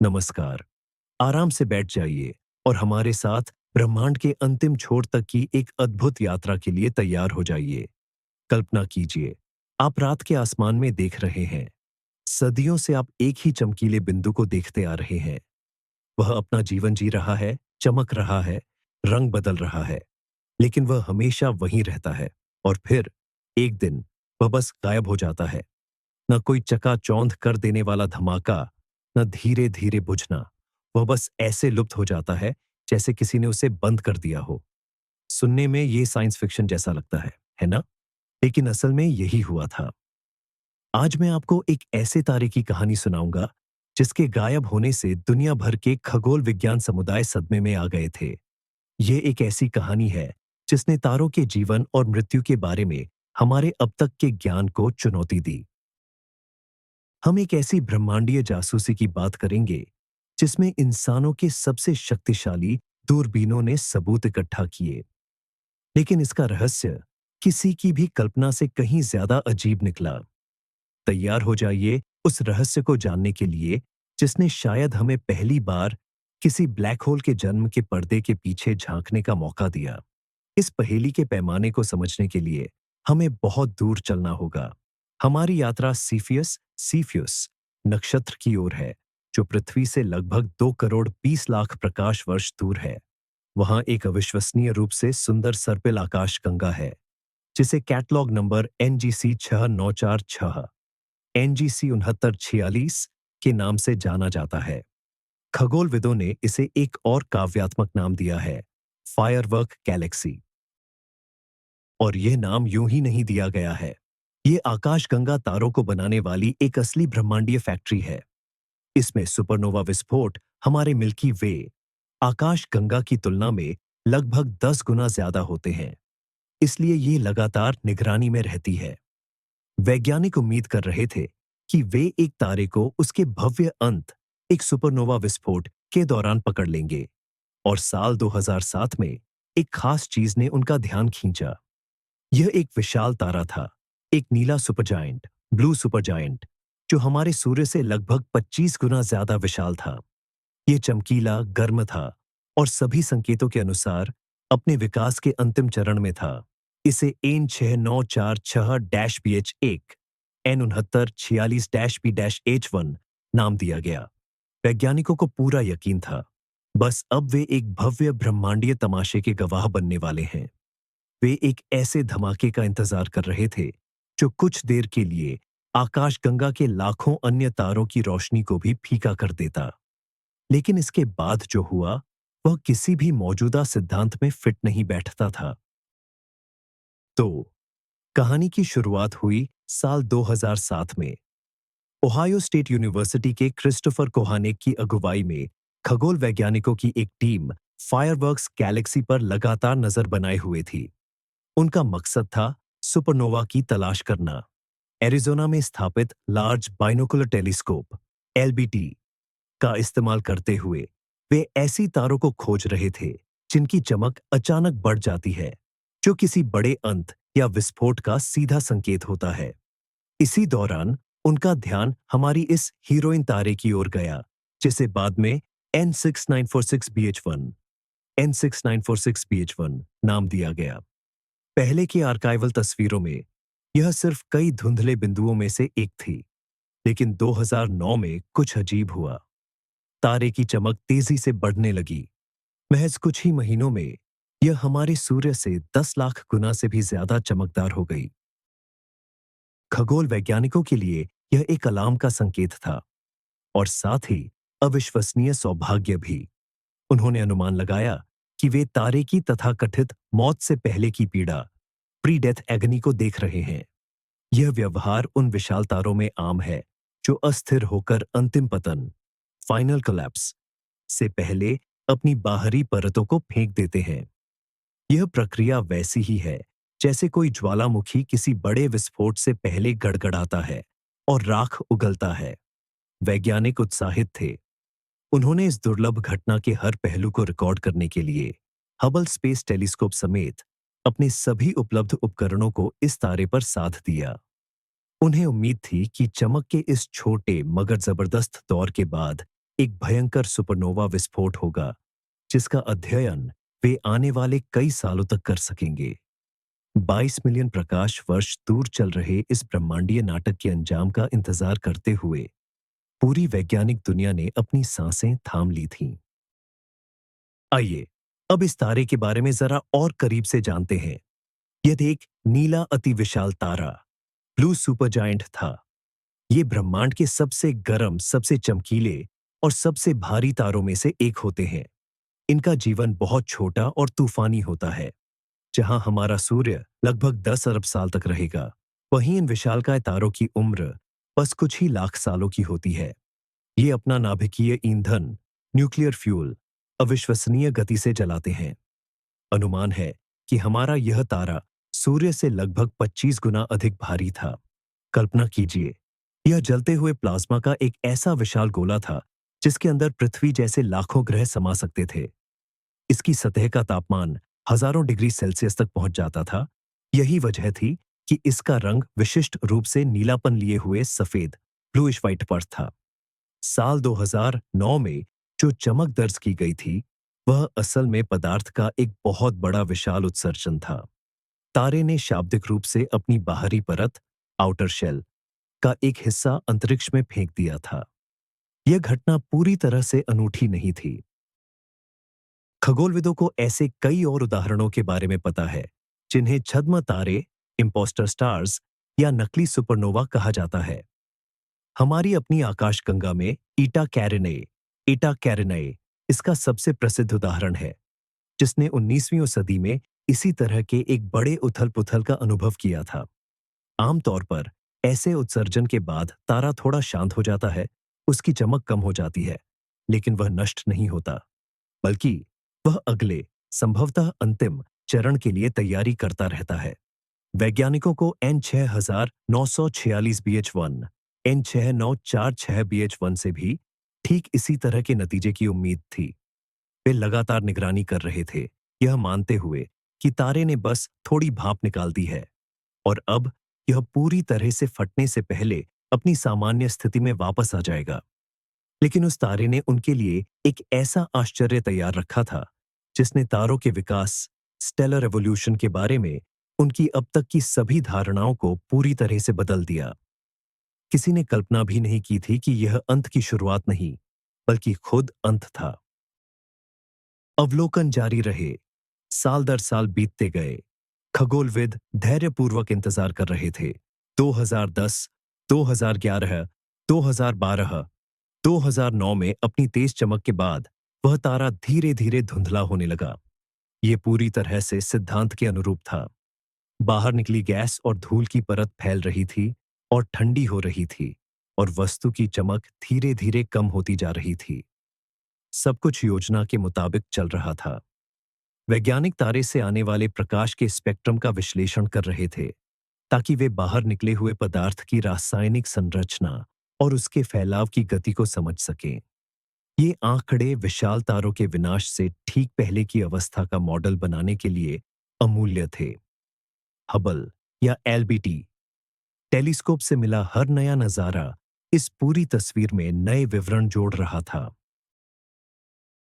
नमस्कार। आराम से बैठ जाइए और हमारे साथ ब्रह्मांड के अंतिम छोर तक की एक अद्भुत यात्रा के लिए तैयार हो जाइए। कल्पना कीजिए, आप रात के आसमान में देख रहे हैं। सदियों से आप एक ही चमकीले बिंदु को देखते आ रहे हैं। वह अपना जीवन जी रहा है, चमक रहा है, रंग बदल रहा है, लेकिन वह हमेशा वहीं रहता है। और फिर एक दिन वह बस गायब हो जाता है। न कोई चकाचौंध कर देने वाला धमाका, न धीरे धीरे बुझना। वह बस ऐसे लुप्त हो जाता है जैसे किसी ने उसे बंद कर दिया हो। सुनने में ये साइंस फिक्शन जैसा लगता है ना? लेकिन असल में यही हुआ था। आज मैं आपको एक ऐसे तारे की कहानी सुनाऊंगा जिसके गायब होने से दुनिया भर के खगोल विज्ञान समुदाय सदमे में आ गए थे। ये एक ऐसी कहानी है जिसने तारों के जीवन और मृत्यु के बारे में हमारे अब तक के ज्ञान को चुनौती दी। हम एक ऐसी ब्रह्मांडीय जासूसी की बात करेंगे जिसमें इंसानों के सबसे शक्तिशाली दूरबीनों ने सबूत इकट्ठा किए। लेकिन इसका रहस्य किसी की भी कल्पना से कहीं ज्यादा अजीब निकला। तैयार हो जाइए उस रहस्य को जानने के लिए जिसने शायद हमें पहली बार किसी ब्लैक होल के जन्म के पर्दे के पीछे झांकने का मौका दिया। इस पहेली के पैमाने को समझने के लिए हमें बहुत दूर चलना होगा। हमारी यात्रा सीफियस नक्षत्र की ओर है, जो पृथ्वी से लगभग 2 करोड़ 20 लाख प्रकाश वर्ष दूर है। वहां एक अविश्वसनीय रूप से सुंदर सर्पिल आकाशगंगा है, जिसे कैटलॉग नंबर NGC 6946 NGC 6946 के नाम से जाना जाता है। खगोलविदों ने इसे एक और काव्यात्मक नाम दिया है, फायरवर्क गैलेक्सी। और यह नाम यूं ही नहीं दिया गया है। ये आकाशगंगा तारों को बनाने वाली एक असली ब्रह्मांडीय फैक्ट्री है। इसमें सुपरनोवा विस्फोट हमारे मिल्की वे आकाशगंगा की तुलना में लगभग 10 गुना ज्यादा होते हैं। इसलिए ये लगातार निगरानी में रहती है। वैज्ञानिक उम्मीद कर रहे थे कि वे एक तारे को उसके भव्य अंत, एक सुपरनोवा विस्फोट के दौरान पकड़ लेंगे। और साल 2007 में एक खास चीज ने उनका ध्यान खींचा। यह एक विशाल तारा था, एक नीला सुपरजायंट, ब्लू सुपरजायंट, जो हमारे सूर्य से लगभग 25 गुना ज्यादा विशाल था। यह चमकीला, गर्म था और सभी संकेतों के अनुसार अपने विकास के अंतिम चरण में था। इसे N6946-BH1 N6946-B-H1 नाम दिया गया। वैज्ञानिकों को पूरा यकीन था, बस अब वे एक भव्य ब्रह्मांडीय तमाशे के गवाह बनने वाले हैं। वे एक ऐसे धमाके का इंतजार कर रहे थे जो कुछ देर के लिए आकाशगंगा के लाखों अन्य तारों की रोशनी को भी फीका कर देता। लेकिन इसके बाद जो हुआ वह किसी भी मौजूदा सिद्धांत में फिट नहीं बैठता था। तो कहानी की शुरुआत हुई साल 2007 में। ओहायो स्टेट यूनिवर्सिटी के क्रिस्टोफर कोहानेक की अगुवाई में खगोल वैज्ञानिकों की एक टीम फायरवर्क्स गैलेक्सी पर लगातार नजर बनाए हुए थी। उनका मकसद था सुपरनोवा की तलाश करना। एरिजोना में स्थापित लार्ज बाइनोकुलर टेलीस्कोप LBT का इस्तेमाल करते हुए वे ऐसी तारों को खोज रहे थे जिनकी चमक अचानक बढ़ जाती है, जो किसी बड़े अंत या विस्फोट का सीधा संकेत होता है। इसी दौरान उनका ध्यान हमारी इस हीरोइन तारे की ओर गया, जिसे बाद में N6946-BH1 नाम दिया गया। पहले की आर्काइवल तस्वीरों में यह सिर्फ कई धुंधले बिंदुओं में से एक थी, लेकिन 2009 में कुछ अजीब हुआ। तारे की चमक तेजी से बढ़ने लगी। महज कुछ ही महीनों में यह हमारे सूर्य से 10 लाख गुना से भी ज्यादा चमकदार हो गई। खगोल वैज्ञानिकों के लिए यह एक अलार्म का संकेत था और साथ ही अविश्वसनीय सौभाग्य भी। उन्होंने अनुमान लगाया कि वे तारे की तथाकथित मौत से पहले की पीड़ा, प्री डेथ एगनी को देख रहे हैं। यह व्यवहार उन विशाल तारों में आम है जो अस्थिर होकर अंतिम पतन, फाइनल कोलैप्स से पहले अपनी बाहरी परतों को फेंक देते हैं। यह प्रक्रिया वैसी ही है जैसे कोई ज्वालामुखी किसी बड़े विस्फोट से पहले गड़गड़ाता है और राख उगलता है। वैज्ञानिक उत्साहित थे। उन्होंने इस दुर्लभ घटना के हर पहलू को रिकॉर्ड करने के लिए हबल स्पेस टेलीस्कोप समेत अपने सभी उपलब्ध उपकरणों को इस तारे पर साध दिया। उन्हें उम्मीद थी कि चमक के इस छोटे मगर जबरदस्त दौर के बाद एक भयंकर सुपरनोवा विस्फोट होगा जिसका अध्ययन वे आने वाले कई सालों तक कर सकेंगे। 22 मिलियन प्रकाश वर्ष दूर चल रहे इस ब्रह्मांडीय नाटक के अंजाम का इंतजार करते हुए पूरी वैज्ञानिक दुनिया ने अपनी सांसें थाम ली थीं। आइए अब इस तारे के बारे में जरा और करीब से जानते हैं। यह एक नीला अति विशाल तारा ब्लू सुपरजायंट था। ये ब्रह्मांड के सबसे गर्म, सबसे चमकीले और सबसे भारी तारों में से एक होते हैं। इनका जीवन बहुत छोटा और तूफानी होता है। जहां हमारा सूर्य लगभग 10 अरब साल तक रहेगा, वहीं इन विशालकाय तारों की उम्र बस कुछ ही लाख सालों की होती है। ये अपना नाभिकीय ईंधन, न्यूक्लियर फ्यूल, अविश्वसनीय गति से जलाते हैं। अनुमान है कि हमारा यह तारा सूर्य से लगभग 25 गुना अधिक भारी था। कल्पना कीजिए, यह जलते हुए प्लाज्मा का एक ऐसा विशाल गोला था जिसके अंदर पृथ्वी जैसे लाखों ग्रह समा सकते थे। इसकी सतह का तापमान हजारों डिग्री सेल्सियस तक पहुंच जाता था। यही वजह थी कि इसका रंग विशिष्ट रूप से नीलापन लिए हुए सफेद ब्लूइश व्हाइट पर था। साल 2009 में जो चमक दर्ज की गई थी, वह असल में पदार्थ का एक बहुत बड़ा विशाल उत्सर्जन था। तारे ने शाब्दिक रूप से अपनी बाहरी परत, आउटर शेल, का एक हिस्सा अंतरिक्ष में फेंक दिया था। यह घटना पूरी तरह से अनूठी नहीं थी। खगोलविदों को ऐसे कई और उदाहरणों के बारे में पता है, जिन्हें छद्म तारे, इम्पोस्टर स्टार्स या नकली सुपरनोवा कहा जाता है। हमारी अपनी आकाशगंगा में ईटा कैरिने इसका सबसे प्रसिद्ध उदाहरण है, जिसने 19वीं सदी में इसी तरह के एक बड़े उथल-पुथल का अनुभव किया था। आमतौर पर ऐसे उत्सर्जन के बाद तारा थोड़ा शांत हो जाता है, उसकी चमक कम हो जाती है, लेकिन वह नष्ट नहीं होता, बल्कि वह अगले, संभवतः अंतिम चरण के लिए तैयारी करता रहता है। वैज्ञानिकों को N6946 BH1, N6946 BH1 से भी ठीक इसी तरह के नतीजे की उम्मीद थी। वे लगातार निगरानी कर रहे थे, यह मानते हुए कि तारे ने बस थोड़ी भाप निकाल दी है और अब यह पूरी तरह से फटने से पहले अपनी सामान्य स्थिति में वापस आ जाएगा। लेकिन उस तारे ने उनके लिए एक ऐसा आश्चर्य तैयार रखा था, जिसने तारों के विकास, स्टेलर एवोल्यूशन के बारे में उनकी अब तक की सभी धारणाओं को पूरी तरह से बदल दिया। किसी ने कल्पना भी नहीं की थी कि यह अंत की शुरुआत नहीं, बल्कि खुद अंत था। अवलोकन जारी रहे। साल दर साल बीतते गए। खगोलविद धैर्यपूर्वक इंतजार कर रहे थे। 2010, 2011, 2012, 2009 में अपनी तेज चमक के बाद वह तारा धीरे धीरे धुंधला होने लगा। यह पूरी तरह से सिद्धांत के अनुरूप था। बाहर निकली गैस और धूल की परत फैल रही थी और ठंडी हो रही थी, और वस्तु की चमक धीरे धीरे कम होती जा रही थी। सब कुछ योजना के मुताबिक चल रहा था। वैज्ञानिक तारे से आने वाले प्रकाश के स्पेक्ट्रम का विश्लेषण कर रहे थे, ताकि वे बाहर निकले हुए पदार्थ की रासायनिक संरचना और उसके फैलाव की गति को समझ सकें। ये आंकड़े विशाल तारों के विनाश से ठीक पहले की अवस्था का मॉडल बनाने के लिए अमूल्य थे। हबल या एलबीटी टेलीस्कोप से मिला हर नया नजारा इस पूरी तस्वीर में नए विवरण जोड़ रहा था।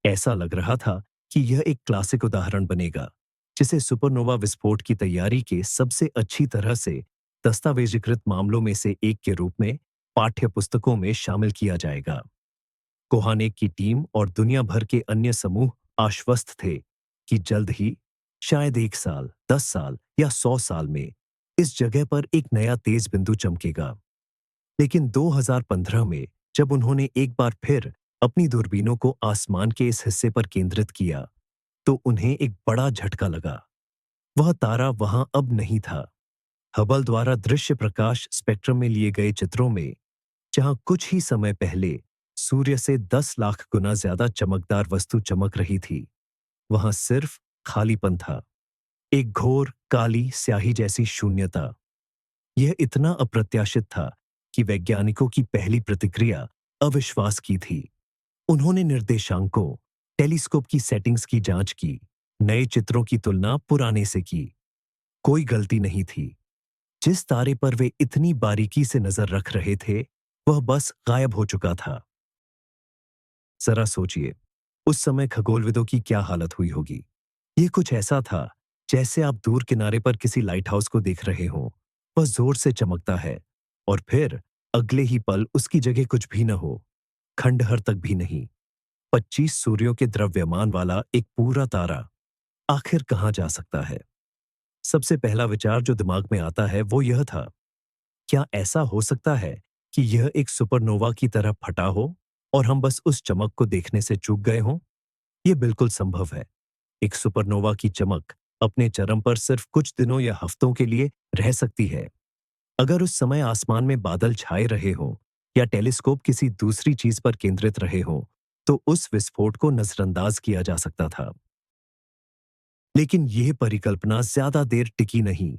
ऐसा लग रहा था कि यह एक क्लासिक उदाहरण बनेगा, जिसे सुपरनोवा विस्फोट की तैयारी के सबसे अच्छी तरह से दस्तावेजीकृत मामलों में से एक के रूप में पाठ्य पुस्तकों में शामिल किया जाएगा। कोहानेक की टीम और दुनिया भर के अन्य समूह आश्वस्त थे कि जल्द ही, शायद 1 साल, 10 साल या 100 साल में, इस जगह पर एक नया तेज बिंदु चमकेगा। लेकिन 2015 में जब उन्होंने एक बार फिर अपनी दूरबीनों को आसमान के इस हिस्से पर केंद्रित किया, तो उन्हें एक बड़ा झटका लगा। वह तारा वहां अब नहीं था। हबल द्वारा दृश्य प्रकाश स्पेक्ट्रम में लिए गए चित्रों में, जहां कुछ ही समय पहले सूर्य से 10 लाख गुना ज्यादा चमकदार वस्तु चमक रही थी, वहां सिर्फ खालीपन था। एक घोर काली स्याही जैसी शून्यता। यह इतना अप्रत्याशित था कि वैज्ञानिकों की पहली प्रतिक्रिया अविश्वास की थी। उन्होंने निर्देशांकों, टेलीस्कोप की सेटिंग्स की जांच की, नए चित्रों की तुलना पुराने से की। कोई गलती नहीं थी। जिस तारे पर वे इतनी बारीकी से नजर रख रहे थे, वह बस गायब हो चुका था। जरा सोचिए, उस समय खगोलविदों की क्या हालत हुई होगी। ये कुछ ऐसा था जैसे आप दूर किनारे पर किसी लाइट हाउस को देख रहे हों। वह जोर से चमकता है और फिर अगले ही पल उसकी जगह कुछ भी न हो, खंडहर तक भी नहीं। 25 सूर्यों के द्रव्यमान वाला एक पूरा तारा आखिर कहाँ जा सकता है? सबसे पहला विचार जो दिमाग में आता है वो यह था, क्या ऐसा हो सकता है कि यह एक सुपरनोवा की तरह फटा हो और हम बस उस चमक को देखने से चूक गए हों? यह बिल्कुल संभव है। एक सुपरनोवा की चमक अपने चरम पर सिर्फ कुछ दिनों या हफ्तों के लिए रह सकती है। अगर उस समय आसमान में बादल छाए रहे हों या टेलीस्कोप किसी दूसरी चीज पर केंद्रित रहे हों, तो उस विस्फोट को नजरअंदाज किया जा सकता था। लेकिन यह परिकल्पना ज्यादा देर टिकी नहीं।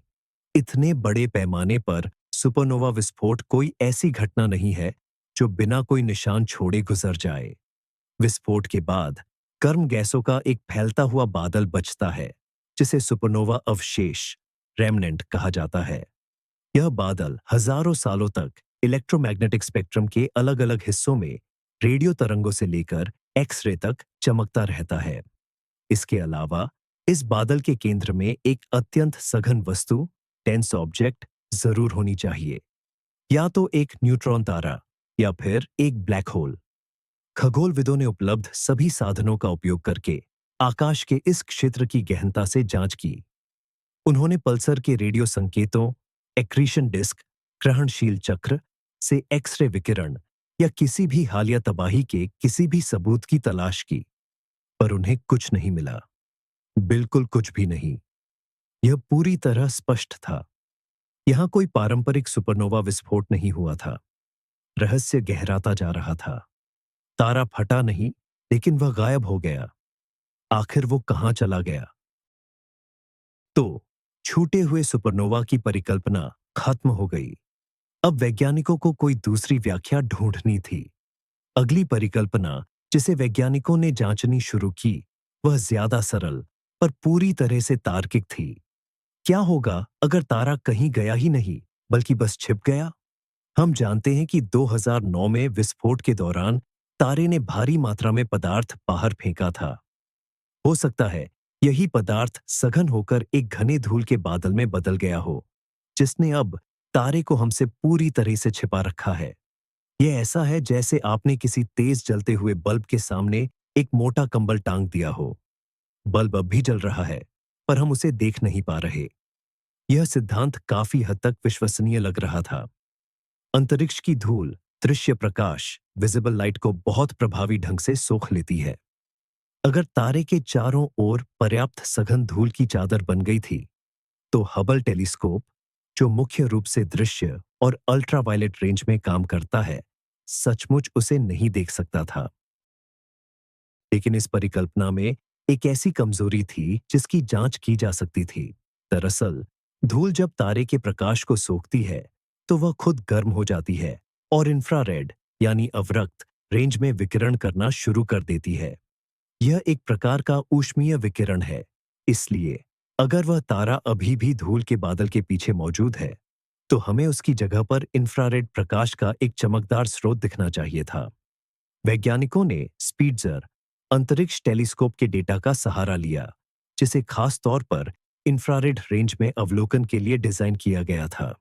इतने बड़े पैमाने पर सुपरनोवा विस्फोट कोई ऐसी घटना नहीं है जो बिना कोई निशान छोड़े गुजर जाए। विस्फोट के बाद गर्म गैसों का एक फैलता हुआ बादल बचता है, जिसे सुपरनोवा अवशेष रेमनेंट कहा जाता है। यह बादल हजारों सालों तक इलेक्ट्रोमैग्नेटिक स्पेक्ट्रम के अलग-अलग हिस्सों में रेडियो तरंगों से लेकर एक्स-रे तक चमकता रहता है। इसके अलावा इस बादल के केंद्र में एक अत्यंत सघन वस्तु, डेंस ऑब्जेक्ट, जरूर होनी चाहिए। या तो एक न्यूट्रॉन तारा या फिर एक ब्लैक होल। खगोलविदों ने उपलब्ध सभी साधनों का उपयोग करके आकाश के इस क्षेत्र की गहनता से जांच की। उन्होंने पल्सर के रेडियो संकेतों, एक्रीशन डिस्क, ग्रहणशील चक्र से एक्स-रे विकिरण या किसी भी हालिया तबाही के किसी भी सबूत की तलाश की, पर उन्हें कुछ नहीं मिला। बिल्कुल कुछ भी नहीं। यह पूरी तरह स्पष्ट था। यहां कोई पारंपरिक सुपरनोवा विस्फोट नहीं हुआ था। रहस्य गहराता जा रहा था। तारा फटा नहीं, लेकिन वह गायब हो गया। आखिर वो कहां चला गया? तो छूटे हुए सुपरनोवा की परिकल्पना खत्म हो गई। अब वैज्ञानिकों को कोई दूसरी व्याख्या ढूंढनी थी। अगली परिकल्पना जिसे वैज्ञानिकों ने जांचनी शुरू की, वह ज्यादा सरल पर पूरी तरह से तार्किक थी। क्या होगा अगर तारा कहीं गया ही नहीं, बल्कि बस छिप गया? हम जानते हैं कि 2009 में विस्फोट के दौरान तारे ने भारी मात्रा में पदार्थ बाहर फेंका था। हो सकता है यही पदार्थ सघन होकर एक घने धूल के बादल में बदल गया हो, जिसने अब तारे को हमसे पूरी तरह से छिपा रखा है। यह ऐसा है जैसे आपने किसी तेज जलते हुए बल्ब के सामने एक मोटा कंबल टांग दिया हो। बल्ब अब भी जल रहा है, पर हम उसे देख नहीं पा रहे। यह सिद्धांत काफी हद तक विश्वसनीय लग रहा था। अंतरिक्ष की धूल दृश्य प्रकाश, विजिबल लाइट को बहुत प्रभावी ढंग से सोख लेती है। अगर तारे के चारों ओर पर्याप्त सघन धूल की चादर बन गई थी, तो हबल टेलीस्कोप, जो मुख्य रूप से दृश्य और अल्ट्रावायलेट रेंज में काम करता है, सचमुच उसे नहीं देख सकता था। लेकिन इस परिकल्पना में एक ऐसी कमजोरी थी जिसकी जांच की जा सकती थी। दरअसल धूल जब तारे के प्रकाश को सोखती है, तो वह खुद गर्म हो जाती है और इंफ्रारेड यानी अवरक्त रेंज में विकिरण करना शुरू कर देती है। यह एक प्रकार का ऊष्मीय विकिरण है। इसलिए अगर वह तारा अभी भी धूल के बादल के पीछे मौजूद है, तो हमें उसकी जगह पर इंफ्रारेड प्रकाश का एक चमकदार स्रोत दिखना चाहिए था। वैज्ञानिकों ने स्पीट्जर अंतरिक्ष टेलीस्कोप के डेटा का सहारा लिया, जिसे खास तौर पर इंफ्रारेड रेंज में अवलोकन के लिए डिजाइन किया गया था।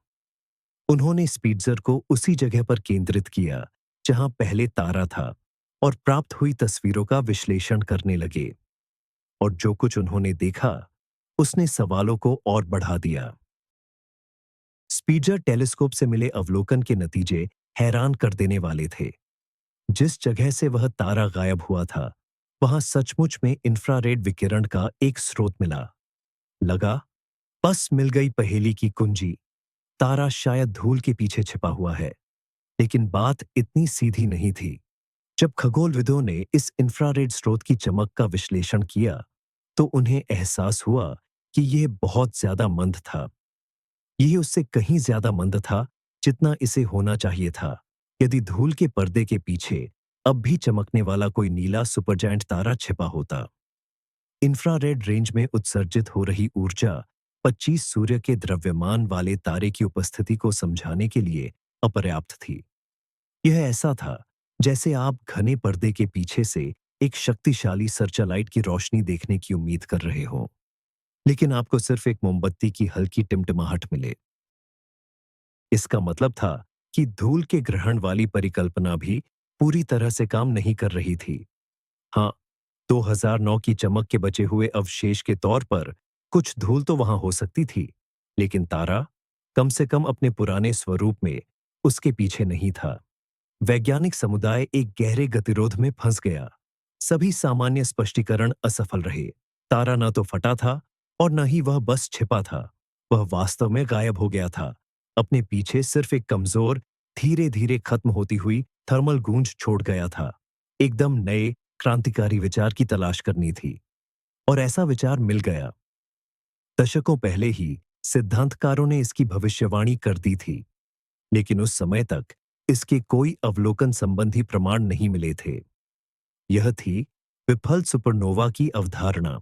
उन्होंने स्पीट्जर को उसी जगह पर केंद्रित किया जहां पहले तारा था और प्राप्त हुई तस्वीरों का विश्लेषण करने लगे। और जो कुछ उन्होंने देखा, उसने सवालों को और बढ़ा दिया। स्पीट्जर टेलीस्कोप से मिले अवलोकन के नतीजे हैरान कर देने वाले थे। जिस जगह से वह तारा गायब हुआ था, वहां सचमुच में इंफ्रारेड विकिरण का एक स्रोत मिला। लगा, बस मिल गई पहेली की कुंजी। तारा शायद धूल के पीछे छिपा हुआ है। लेकिन बात इतनी सीधी नहीं थी। जब खगोलविदों ने इस इंफ्रारेड स्रोत की चमक का विश्लेषण किया, तो उन्हें एहसास हुआ कि यह बहुत ज्यादा मंद था। यह उससे कहीं ज्यादा मंद था जितना इसे होना चाहिए था यदि धूल के पर्दे के पीछे अब भी चमकने वाला कोई नीला सुपरजायंट तारा छिपा होता। इंफ्रारेड रेंज में उत्सर्जित हो रही ऊर्जा 25 सूर्य के द्रव्यमान वाले तारे की उपस्थिति को समझाने के लिए अपर्याप्त थी। यह ऐसा था जैसे आप घने पर्दे के पीछे से एक शक्तिशाली सर्चलाइट की रोशनी देखने की उम्मीद कर रहे हो, लेकिन आपको सिर्फ एक मोमबत्ती की हल्की टिमटिमाहट मिले। इसका मतलब था कि धूल के ग्रहण वाली परिकल्पना भी पूरी तरह से काम नहीं कर रही थी। हाँ, 2009 की चमक के बचे हुए अवशेष के तौर पर कुछ धूल तो वहां हो सकती थी, लेकिन तारा कम से कम अपने पुराने स्वरूप में उसके पीछे नहीं था। वैज्ञानिक समुदाय एक गहरे गतिरोध में फंस गया। सभी सामान्य स्पष्टीकरण असफल रहे। तारा न तो फटा था और न ही वह बस छिपा था। वह वास्तव में गायब हो गया था। अपने पीछे सिर्फ एक कमजोर, धीरे धीरे खत्म होती हुई थर्मल गूंज छोड़ गया था। एकदम नए, क्रांतिकारी विचार की तलाश करनी थी, और ऐसा विचार मिल गया। दशकों पहले ही सिद्धांतकारों ने इसकी भविष्यवाणी कर दी थी, लेकिन उस समय तक इसके कोई अवलोकन संबंधी प्रमाण नहीं मिले थे। यह थी विफल सुपरनोवा की अवधारणा।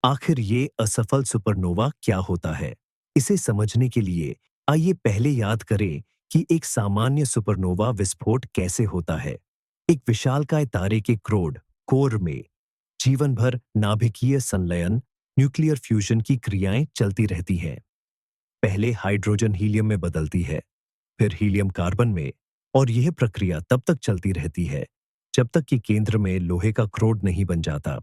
आखिर ये असफल सुपरनोवा क्या होता है? इसे समझने के लिए आइए पहले याद करें कि एक सामान्य सुपरनोवा विस्फोट कैसे होता है। एक विशालकाय तारे के कोर में जीवन भर नाभिकीय संलयन, न्यूक्लियर फ्यूजन की क्रियाएं चलती रहती हैं। पहले हाइड्रोजन हीलियम में बदलती है, फिर हीलियम कार्बन में, और यह प्रक्रिया तब तक चलती रहती है जब तक कि केंद्र में लोहे का क्रोड नहीं बन जाता।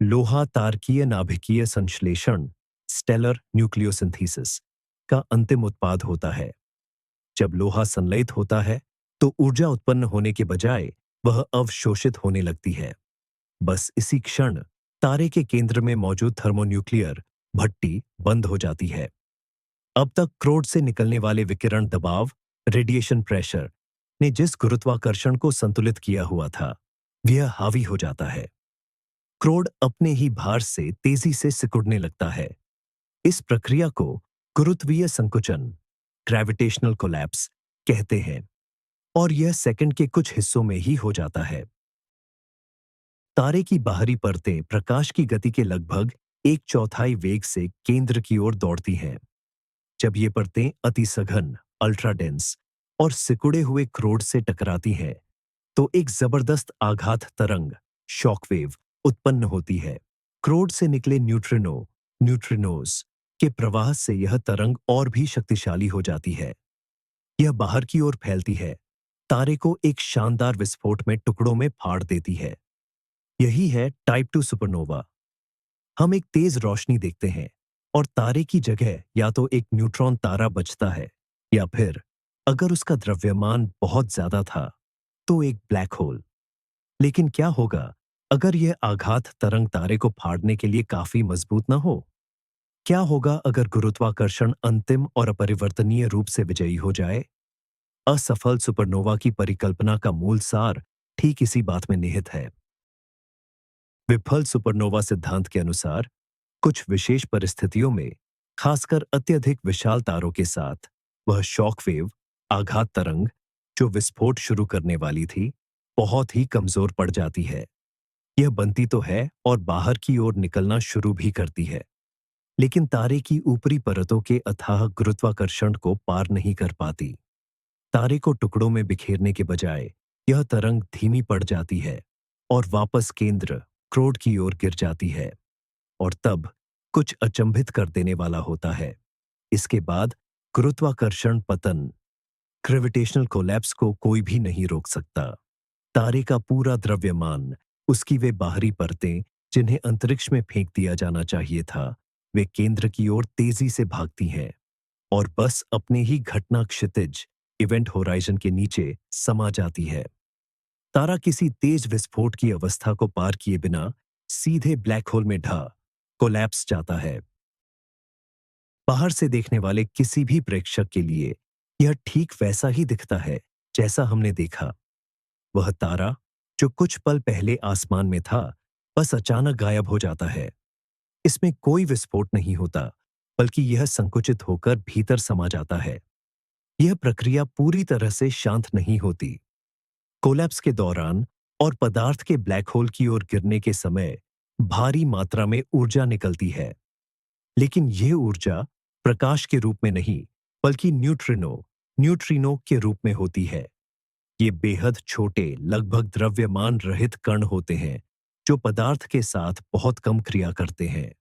लोहा तारकीय नाभिकीय संश्लेषण, स्टेलर न्यूक्लियोसिंथेसिस का अंतिम उत्पाद होता है। जब लोहा संलयित होता है तो ऊर्जा उत्पन्न होने के बजाय वह अवशोषित होने लगती है। बस इसी क्षण तारे के केंद्र में मौजूद थर्मोन्यूक्लियर भट्टी बंद हो जाती है। अब तक क्रोड से निकलने वाले विकिरण दबाव, रेडिएशन प्रेशर ने जिस गुरुत्वाकर्षण को संतुलित किया हुआ था, वह हावी हो जाता है। क्रोड अपने ही भार से तेजी से सिकुड़ने लगता है। इस प्रक्रिया को गुरुत्वीय संकुचन, ग्रेविटेशनल कोलैप्स कहते हैं, और यह सेकंड के कुछ हिस्सों में ही हो जाता है। तारे की बाहरी परतें प्रकाश की गति के लगभग एक चौथाई वेग से केंद्र की ओर दौड़ती हैं। जब ये परतें अति सघन, अल्ट्रा डेंस और सिकुड़े हुए क्रोड से टकराती हैं, तो एक जबरदस्त आघात तरंग, शॉकवेव उत्पन्न होती है। क्रोड से निकले न्यूट्रिनोज के प्रवाह से यह तरंग और भी शक्तिशाली हो जाती है। यह बाहर की ओर फैलती है, तारे को एक शानदार विस्फोट में टुकड़ों में फाड़ देती है। यही है टाइप 2 सुपरनोवा। हम एक तेज रोशनी देखते हैं और तारे की जगह या तो एक न्यूट्रॉन तारा बचता है, या फिर अगर उसका द्रव्यमान बहुत ज्यादा था तो एक ब्लैक होल। लेकिन क्या होगा अगर यह आघात तरंग तारे को फाड़ने के लिए काफी मजबूत न हो? क्या होगा अगर गुरुत्वाकर्षण अंतिम और अपरिवर्तनीय रूप से विजयी हो जाए? असफल सुपरनोवा की परिकल्पना का मूल सार ठीक इसी बात में निहित है। विफल सुपरनोवा सिद्धांत के अनुसार कुछ विशेष परिस्थितियों में, खासकर अत्यधिक विशाल तारों के साथ, वह शॉकवेव, आघात तरंग जो विस्फोट शुरू करने वाली थी, बहुत ही कमजोर पड़ जाती है। यह बनती तो है और बाहर की ओर निकलना शुरू भी करती है, लेकिन तारे की ऊपरी परतों के अथाह गुरुत्वाकर्षण को पार नहीं कर पाती। तारे को टुकड़ों में बिखेरने के बजाय यह तरंग धीमी पड़ जाती है और वापस केंद्र, क्रोड की ओर गिर जाती है। और तब कुछ अचंभित कर देने वाला होता है। इसके बाद गुरुत्वाकर्षण पतन, ग्रेविटेशनल कोलैप्स को कोई भी नहीं रोक सकता। तारे का पूरा द्रव्यमान, उसकी वे बाहरी परतें जिन्हें अंतरिक्ष में फेंक दिया जाना चाहिए था, वे केंद्र की ओर तेजी से भागती हैं और बस अपने ही घटना क्षितिज, इवेंट होराइजन के नीचे समा जाती है। तारा किसी तेज विस्फोट की अवस्था को पार किए बिना सीधे ब्लैक होल में कोलैप्स जाता है। बाहर से देखने वाले किसी भी प्रेक्षक के लिए यह ठीक वैसा ही दिखता है जैसा हमने देखा। वह तारा जो कुछ पल पहले आसमान में था, बस अचानक गायब हो जाता है। इसमें कोई विस्फोट नहीं होता, बल्कि यह संकुचित होकर भीतर समा जाता है। यह प्रक्रिया पूरी तरह से शांत नहीं होती। कोलैप्स के दौरान और पदार्थ के ब्लैक होल की ओर गिरने के समय भारी मात्रा में ऊर्जा निकलती है, लेकिन यह ऊर्जा प्रकाश के रूप में नहीं, बल्कि न्यूट्रिनो के रूप में होती है। ये बेहद छोटे, लगभग द्रव्यमान रहित कण होते हैं जो पदार्थ के साथ बहुत कम क्रिया करते हैं।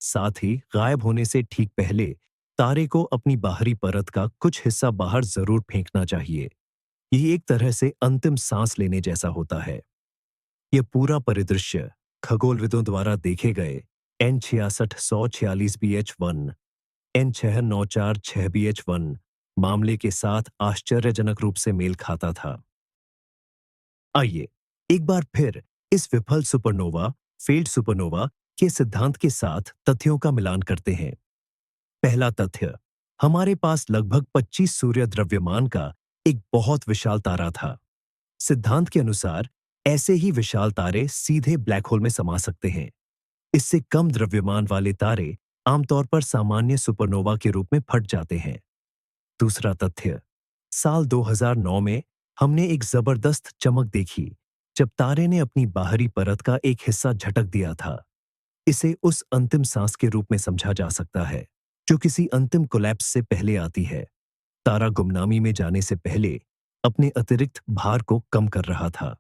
साथ ही गायब होने से ठीक पहले तारे को अपनी बाहरी परत का कुछ हिस्सा बाहर जरूर फेंकना चाहिए। ये एक तरह से अंतिम सांस लेने जैसा होता है। यह पूरा परिदृश्य खगोलविदों द्वारा देखे गए N660046BH1, N6946BH1 मामले के साथ आश्चर्यजनक रूप से मेल खाता था। आइए एक बार फिर इस विफल सुपरनोवा, फेल्ड सुपरनोवा के सिद्धांत के साथ तथ्यों का मिलान करते हैं। पहला तथ्य, हमारे पास लगभग 25 सूर्य द्रव्यमान का एक बहुत विशाल तारा था। सिद्धांत के अनुसार ऐसे ही विशाल तारे सीधे ब्लैक होल में समा सकते हैं। इससे कम द्रव्यमान वाले तारे आमतौर पर सामान्य सुपरनोवा के रूप में फट जाते हैं। दूसरा तथ्य, साल 2009 में हमने एक जबरदस्त चमक देखी जब तारे ने अपनी बाहरी परत का एक हिस्सा झटक दिया था। इसे उस अंतिम सांस के रूप में समझा जा सकता है जो किसी अंतिम कोलैप्स से पहले आती है। तारा गुमनामी में जाने से पहले अपने अतिरिक्त भार को कम कर रहा था।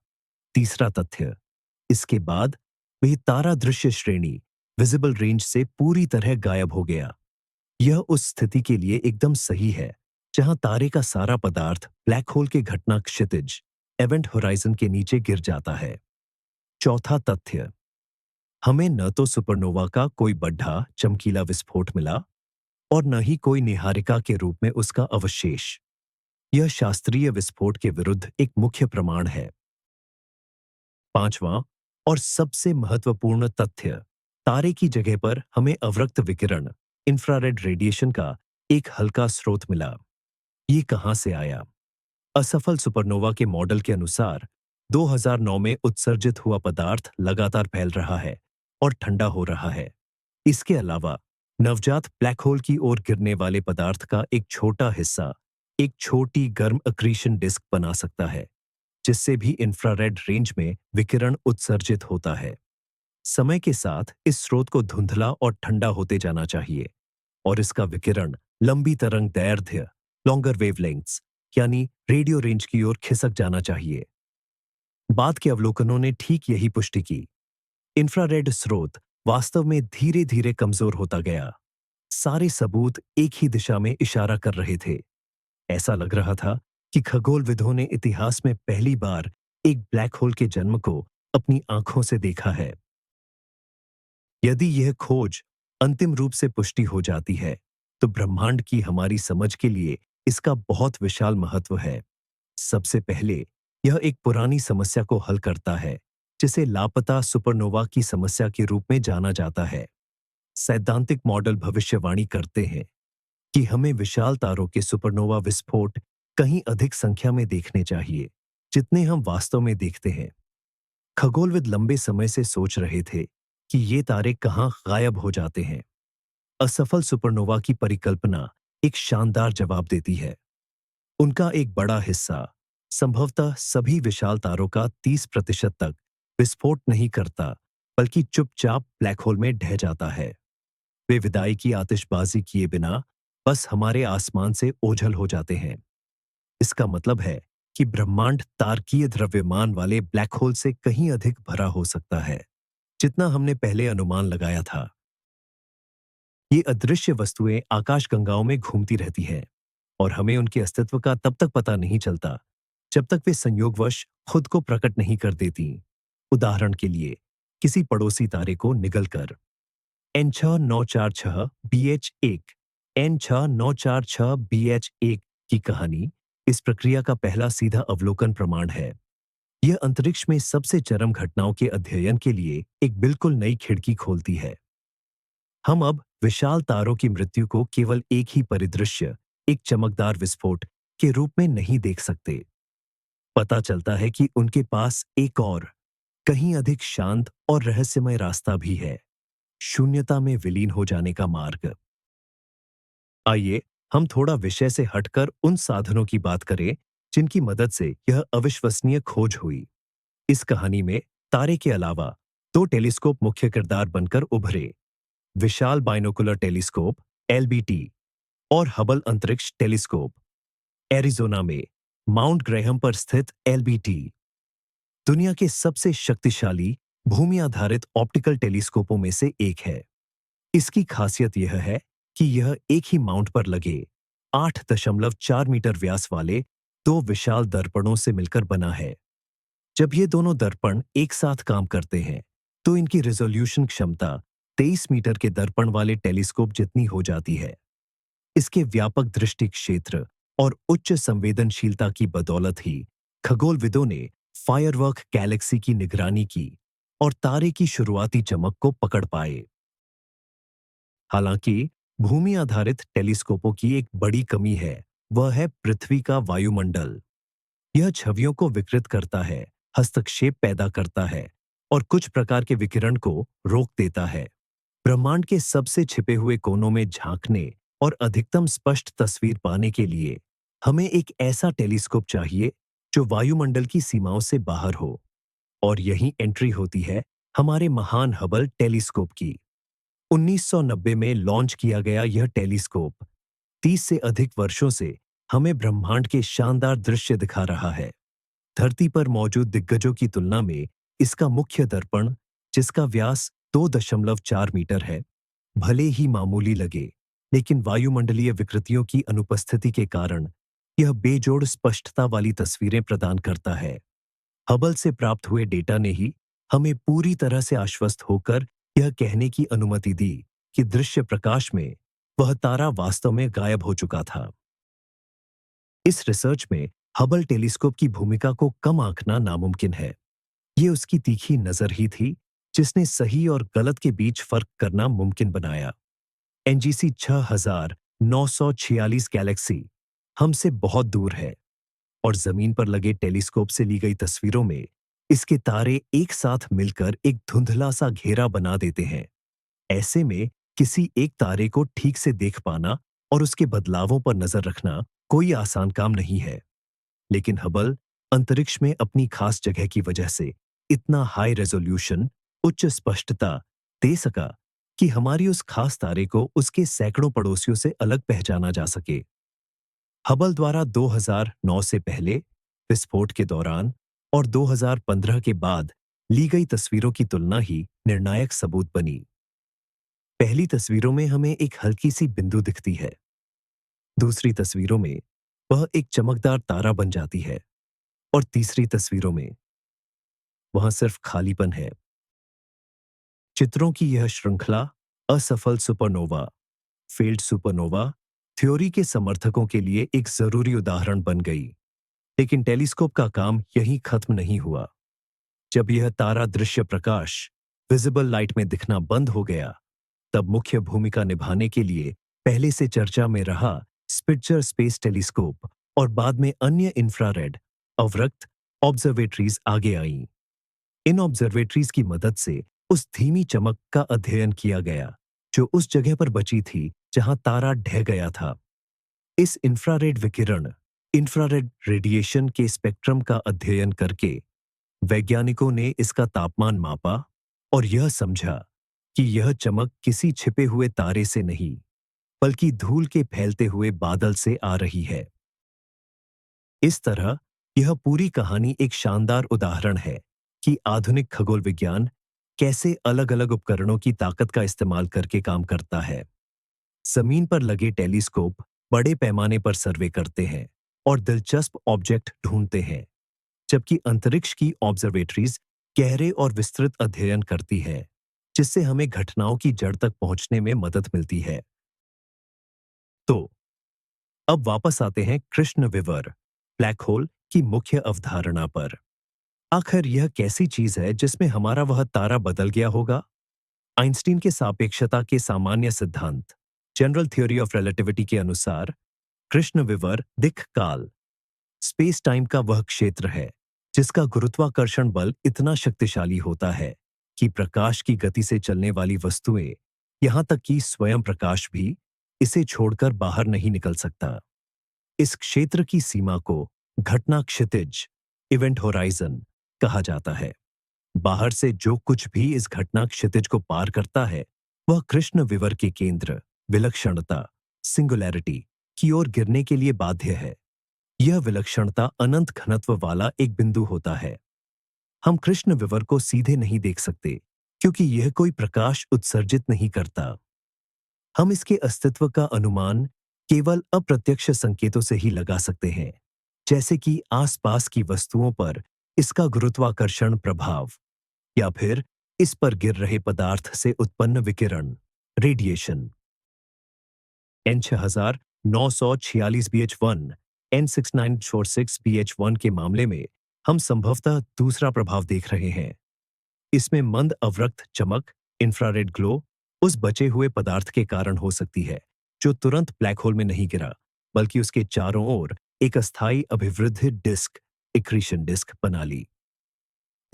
तीसरा तथ्य, इसके बाद वह तारा दृश्य श्रेणी विजिबल रेंज से पूरी तरह गायब हो गया। यह उस स्थिति के लिए एकदम सही है जहां तारे का सारा पदार्थ ब्लैक होल के घटना क्षितिज इवेंट होराइजन के नीचे गिर जाता है। चौथा तथ्य, हमें न तो सुपरनोवा का कोई बड़ा चमकीला विस्फोट मिला और न ही कोई निहारिका के रूप में उसका अवशेष। यह शास्त्रीय विस्फोट के विरुद्ध एक मुख्य प्रमाण है। पांचवां और सबसे महत्वपूर्ण तथ्य, तारे की जगह पर हमें अवरक्त विकिरण इंफ्रारेड रेडिएशन का एक हल्का स्रोत मिला। ये कहां से आया? असफल सुपरनोवा के मॉडल के अनुसार 2009 में उत्सर्जित हुआ पदार्थ लगातार फैल रहा है और ठंडा हो रहा है। इसके अलावा नवजात ब्लैक होल की ओर गिरने वाले पदार्थ का एक छोटा हिस्सा एक छोटी गर्म अक्रीशन डिस्क बना सकता है जिससे भी इंफ्रारेड रेंज में विकिरण उत्सर्जित होता है। समय के साथ इस स्रोत को धुंधला और ठंडा होते जाना चाहिए और इसका विकिरण लंबी तरंग दैर्ध्य लॉन्गर वेवलेंथ्स यानी रेडियो रेंज की ओर खिसक जाना चाहिए। बाद के अवलोकनों ने ठीक यही पुष्टि की। इंफ्रारेड स्रोत वास्तव में धीरे धीरे कमजोर होता गया। सारे सबूत एक ही दिशा में इशारा कर रहे थे। ऐसा लग रहा था कि खगोलविदों ने इतिहास में पहली बार एक ब्लैक होल के जन्म को अपनी आंखों से देखा है। यदि यह खोज अंतिम रूप से पुष्टि हो जाती है तो ब्रह्मांड की हमारी समझ के लिए इसका बहुत विशाल महत्व है। सबसे पहले यह एक पुरानी समस्या को हल करता है जिसे लापता सुपरनोवा की समस्या के रूप में जाना जाता है। सैद्धांतिक मॉडल भविष्यवाणी करते हैं कि हमें विशाल तारों के सुपरनोवा विस्फोट कहीं अधिक संख्या में देखने चाहिए जितने हम वास्तव में देखते हैं। खगोलविद लंबे समय से सोच रहे थे कि ये तारे कहां गायब हो जाते हैं। असफल सुपरनोवा की परिकल्पना एक शानदार जवाब देती है। उनका एक बड़ा हिस्सा, संभवतः सभी विशाल तारों का 30% तक विस्फोट नहीं करता बल्कि चुपचाप ब्लैक होल में ढह जाता है। वे विदाई की आतिशबाजी किए बिना बस हमारे आसमान से ओझल हो जाते हैं। इसका मतलब है कि ब्रह्मांड तारकीय द्रव्यमान वाले ब्लैक होल से कहीं अधिक भरा हो सकता है जितना हमने पहले अनुमान लगाया था। ये अदृश्य वस्तुएं आकाशगंगाओं में घूमती रहती हैं और हमें उनके अस्तित्व का तब तक पता नहीं चलता जब तक वे संयोगवश खुद को प्रकट नहीं कर देती। उदाहरण के लिए किसी पड़ोसी तारे को निगलकर N6946 BH1, N6946 BH1 की कहानी इस प्रक्रिया का पहला सीधा अवलोकन प्रमाण है। यह अंतरिक्ष में सबसे चरम घटनाओं के अध्ययन के लिए एक बिल्कुल नई खिड़की खोलती है। हम अब विशाल तारों की मृत्यु को केवल एक ही परिदृश्य, एक चमकदार विस्फोट के रूप में नहीं देख सकते। पता चलता है कि उनके पास एक और, कहीं अधिक शांत और रहस्यमय रास्ता भी है, शून्यता में विलीन हो जाने का मार्ग। आइए हम थोड़ा विषय से हटकर उन साधनों की बात करें जिनकी मदद से यह अविश्वसनीय खोज हुई। इस कहानी में तारे के अलावा 2 टेलीस्कोप मुख्य किरदार बनकर उभरे, विशाल बाइनोकुलर टेलीस्कोप LBT और हबल अंतरिक्ष टेलीस्कोप। एरिजोना में माउंट ग्रेहम पर स्थित एलबीटी दुनिया के सबसे शक्तिशाली भूमि आधारित ऑप्टिकल टेलीस्कोपों में से एक है। इसकी खासियत यह है कि यह एक ही माउंट पर लगे 8.4 मीटर व्यास वाले दो विशाल दर्पणों से मिलकर बना है। जब ये दोनों दर्पण एक साथ काम करते हैं, तो इनकी रिजोल्यूशन क्षमता 23 मीटर के दर्पण वाले टेलीस्कोप जितनी हो जाती है। इसके व्यापक दृष्टि क्षेत्र और उच्च संवेदनशीलता की बदौलत ही खगोलविदों ने फायरवर्क गैलेक्सी की निगरानी की और तारे की शुरुआती चमक को पकड़ पाए। हालांकि भूमि आधारित टेलीस्कोपों की एक बड़ी कमी है, वह है पृथ्वी का वायुमंडल। यह छवियों को विकृत करता है, हस्तक्षेप पैदा करता है और कुछ प्रकार के विकिरण को रोक देता है। ब्रह्मांड के सबसे छिपे हुए कोनों में झांकने और अधिकतम स्पष्ट तस्वीर पाने के लिए हमें एक ऐसा टेलीस्कोप चाहिए जो वायुमंडल की सीमाओं से बाहर हो। और यही एंट्री होती है हमारे महान हबल टेलीस्कोप की। 1990 में लॉन्च किया गया यह टेलीस्कोप 30 से अधिक वर्षों से हमें ब्रह्मांड के शानदार दृश्य दिखा रहा है। धरती पर मौजूद दिग्गजों की तुलना में इसका मुख्य दर्पण, जिसका व्यास 2.4 मीटर है, भले ही मामूली लगे, लेकिन वायुमंडलीय विकृतियों की अनुपस्थिति के कारण यह बेजोड़ स्पष्टता वाली तस्वीरें प्रदान करता है। हबल से प्राप्त हुए डेटा ने ही हमें पूरी तरह से आश्वस्त होकर यह कहने की अनुमति दी कि दृश्य प्रकाश में वह तारा वास्तव में गायब हो चुका था। इस रिसर्च में हबल टेलीस्कोप की भूमिका को कम आंकना नामुमकिन है। ये उसकी तीखी नजर ही थी जिसने सही और गलत के बीच फर्क करना मुमकिन बनाया। एनजीसी 6946 गैलेक्सी हमसे बहुत दूर है और जमीन पर लगे टेलीस्कोप से ली गई तस्वीरों में इसके तारे एक साथ मिलकर एक धुंधला सा घेरा बना देते हैं। ऐसे में किसी एक तारे को ठीक से देख पाना और उसके बदलावों पर नजर रखना कोई आसान काम नहीं है। लेकिन हबल अंतरिक्ष में अपनी खास जगह की वजह से इतना हाई रेजोल्यूशन, उच्च स्पष्टता दे सका कि हमारी उस खास तारे को उसके सैकड़ों पड़ोसियों से अलग पहचाना जा सके। हबल द्वारा 2009 से पहले, विस्फोट के दौरान और 2015 के बाद ली गई तस्वीरों की तुलना ही निर्णायक सबूत बनी। पहली तस्वीरों में हमें एक हल्की सी बिंदु दिखती है। दूसरी तस्वीरों में वह एक चमकदार तारा बन जाती है और तीसरी तस्वीरों में वहां सिर्फ खालीपन है। चित्रों की यह श्रृंखला असफल सुपरनोवा, फेल्ड सुपरनोवा थ्योरी के समर्थकों के लिए एक जरूरी उदाहरण बन गई। लेकिन टेलीस्कोप का काम यहीं खत्म नहीं हुआ। जब यह तारा दृश्य प्रकाश, विजिबल लाइट में दिखना बंद हो गया, तब मुख्य भूमिका निभाने के लिए पहले से चर्चा में रहा स्पिट्जर स्पेस टेलीस्कोप और बाद में अन्य इंफ्रारेड अवरक्त ऑब्जर्वेटरीज आगे आईं। इन ऑब्जर्वेटरीज की मदद से उस धीमी चमक का अध्ययन किया गया जो उस जगह पर बची थी जहां तारा ढह गया था। इस इंफ्रारेड विकिरण, इंफ्रारेड रेडिएशन के स्पेक्ट्रम का अध्ययन करके वैज्ञानिकों ने इसका तापमान मापा और यह समझा कि यह चमक किसी छिपे हुए तारे से नहीं, बल्कि धूल के फैलते हुए बादल से आ रही है। इस तरह यह पूरी कहानी एक शानदार उदाहरण है कि आधुनिक खगोल विज्ञान कैसे अलग-अलग उपकरणों की ताकत का इस्तेमाल करके काम करता है। जमीन पर लगे टेलीस्कोप बड़े पैमाने पर सर्वे करते हैं और दिलचस्प ऑब्जेक्ट ढूंढते हैं, जबकि अंतरिक्ष की ऑब्जर्वेटरीज गहरे और विस्तृत अध्ययन करती है, जिससे हमें घटनाओं की जड़ तक पहुंचने में मदद मिलती है। तो अब वापस आते हैं कृष्ण विवर, ब्लैक होल की मुख्य अवधारणा पर। आखिर यह कैसी चीज है जिसमें हमारा वह तारा बदल गया होगा? आइंस्टीन के सापेक्षता के सामान्य सिद्धांत, जनरल थ्योरी ऑफ रिलेटिविटी के अनुसार कृष्ण विवर दिक् काल, स्पेस टाइम का वह क्षेत्र है जिसका गुरुत्वाकर्षण बल इतना शक्तिशाली होता है कि प्रकाश की गति से चलने वाली वस्तुएं, यहां तक कि स्वयं प्रकाश भी, इसे छोड़कर बाहर नहीं निकल सकता। इस क्षेत्र की सीमा को घटना क्षितिज, इवेंट होराइजन कहा जाता है। बाहर से जो कुछ भी इस घटना क्षितिज को पार करता है, वह कृष्ण विवर के केंद्र, विलक्षणता, सिंगुलैरिटी की ओर गिरने के लिए बाध्य है। यह विलक्षणता अनंत घनत्व वाला एक बिंदु होता है। हम कृष्ण विवर को सीधे नहीं देख सकते क्योंकि यह कोई प्रकाश उत्सर्जित नहीं करता। हम इसके अस्तित्व का अनुमान केवल अप्रत्यक्ष संकेतों से ही लगा सकते हैं, जैसे कि आसपास की वस्तुओं पर इसका गुरुत्वाकर्षण प्रभाव या फिर इस पर गिर रहे पदार्थ से उत्पन्न विकिरण, radiation. N 6946 BH1, N 6946 BH1 के मामले में हम संभवतः दूसरा प्रभाव देख रहे हैं। इसमें मंद अवरक्त चमक, इंफ्रारेड ग्लो, उस बचे हुए पदार्थ के कारण हो सकती है जो तुरंत ब्लैक होल में नहीं गिरा, बल्कि उसके चारों ओर एक अस्थायी अभिवृद्धि डिस्क, एक्रीशन डिस्क बना ली।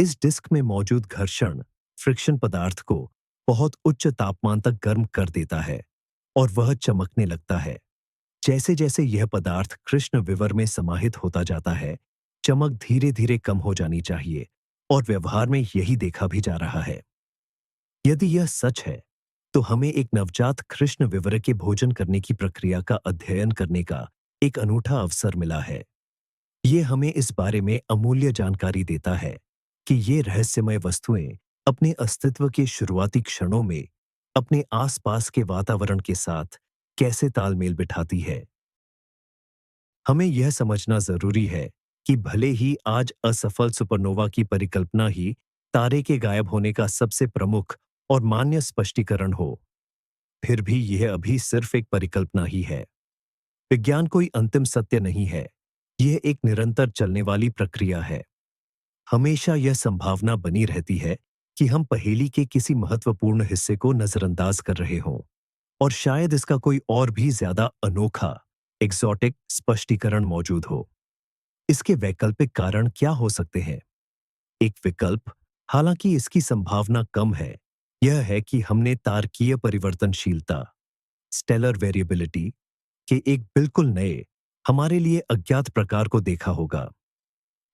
इस डिस्क में मौजूद घर्षण, फ्रिक्शन पदार्थ को बहुत उच्च तापमान तक गर्म कर देता है और वह चमकने लगता है। जैसे जैसे यह पदार्थ कृष्ण विवर में समाहित होता जाता है, चमक धीरे धीरे कम हो जानी चाहिए और व्यवहार में यही देखा भी जा रहा है। यदि यह सच है, तो हमें एक नवजात कृष्ण विवर के भोजन करने की प्रक्रिया का अध्ययन करने का एक अनूठा अवसर मिला है। ये हमें इस बारे में अमूल्य जानकारी देता है कि ये रहस्यमय वस्तुएं अपने अस्तित्व के शुरुआती क्षणों में अपने आसपास के वातावरण के साथ कैसे तालमेल बिठाती है। हमें यह समझना जरूरी है कि भले ही आज असफल सुपरनोवा की परिकल्पना ही तारे के गायब होने का सबसे प्रमुख और मान्य स्पष्टीकरण हो, फिर भी यह अभी सिर्फ एक परिकल्पना ही है। विज्ञान कोई अंतिम सत्य नहीं है, यह एक निरंतर चलने वाली प्रक्रिया है। हमेशा यह संभावना बनी रहती है कि हम पहेली के किसी महत्वपूर्ण हिस्से को नजरअंदाज कर रहे हों और शायद इसका कोई और भी ज्यादा अनोखा, एक्सोटिक स्पष्टीकरण मौजूद हो। इसके वैकल्पिक कारण क्या हो सकते हैं? एक विकल्प, हालांकि इसकी संभावना कम है, यह है कि हमने तारकीय परिवर्तनशीलता, स्टेलर वेरिएबिलिटी के एक बिल्कुल नए, हमारे लिए अज्ञात प्रकार को देखा होगा।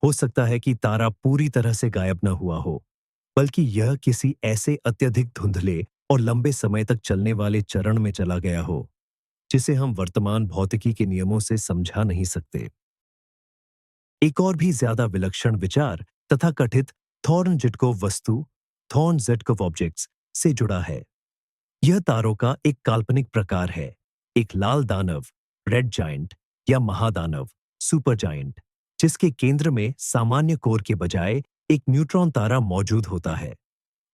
हो सकता है कि तारा पूरी तरह से गायब न हुआ हो, बल्कि यह किसी ऐसे अत्यधिक धुंधले और लंबे समय तक चलने वाले चरण में चला गया हो जिसे हम वर्तमान भौतिकी के नियमों से समझा नहीं सकते। एक और भी ज्यादा विलक्षण विचार तथाकथित थॉर्न-जिटकोव वस्तु, थॉर्न-जिटकोव ऑब्जेक्ट्स से जुड़ा है। यह तारों का एक काल्पनिक प्रकार है, एक लाल दानव, रेड जायंट या महादानव, सुपर जायंट, जिसके केंद्र में सामान्य कोर के बजाय एक न्यूट्रॉन तारा मौजूद होता है।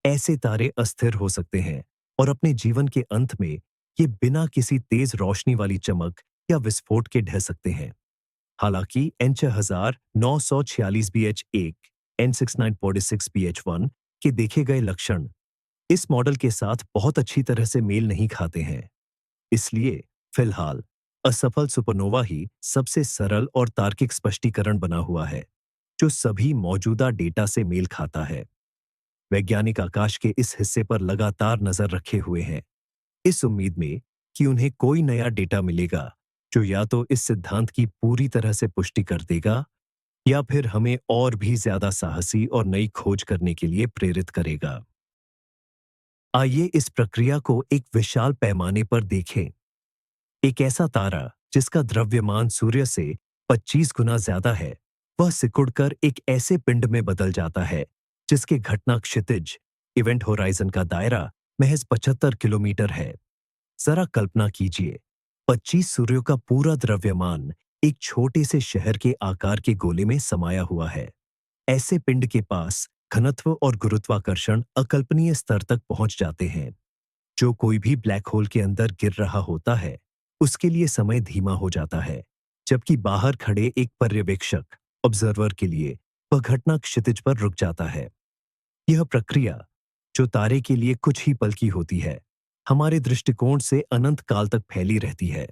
ऐसे तारे अस्थिर हो सकते हैं और अपने जीवन के अंत में ये बिना किसी तेज रोशनी वाली चमक या विस्फोट के ढह सकते हैं। हालांकि एन 6946 BH1, एन 6946 BH1 के देखे गए लक्षण इस मॉडल के साथ बहुत अच्छी तरह से मेल नहीं खाते हैं। इसलिए फिलहाल असफल सुपरनोवा ही सबसे सरल और तार्किक स्पष्टीकरण बना हुआ है जो सभी मौजूदा डेटा से मेल खाता है। वैज्ञानिक आकाश के इस हिस्से पर लगातार नजर रखे हुए हैं, इस उम्मीद में कि उन्हें कोई नया डेटा मिलेगा जो या तो इस सिद्धांत की पूरी तरह से पुष्टि कर देगा या फिर हमें और भी ज्यादा साहसी और नई खोज करने के लिए प्रेरित करेगा। आइए इस प्रक्रिया को एक विशाल पैमाने पर देखें। एक ऐसा तारा जिसका द्रव्यमान सूर्य से 25 गुना ज्यादा है, वह सिकुड़कर एक ऐसे पिंड में बदल जाता है जिसके घटना क्षितिज, इवेंट होराइजन का दायरा महज 75 किलोमीटर है। जरा कल्पना कीजिए, 25 सूर्यों का पूरा द्रव्यमान एक छोटे से शहर के आकार के गोले में समाया हुआ है। ऐसे पिंड के पास घनत्व और गुरुत्वाकर्षण अकल्पनीय स्तर तक पहुंच जाते हैं। जो कोई भी ब्लैक होल के अंदर गिर रहा होता है, उसके लिए समय धीमा हो जाता है, जबकि बाहर खड़े एक पर्यवेक्षक, ऑब्जर्वर के लिए वह घटना क्षितिज पर रुक जाता है। यह प्रक्रिया, जो तारे के लिए कुछ ही पल की होती है, हमारे दृष्टिकोण से अनंत काल तक फैली रहती है।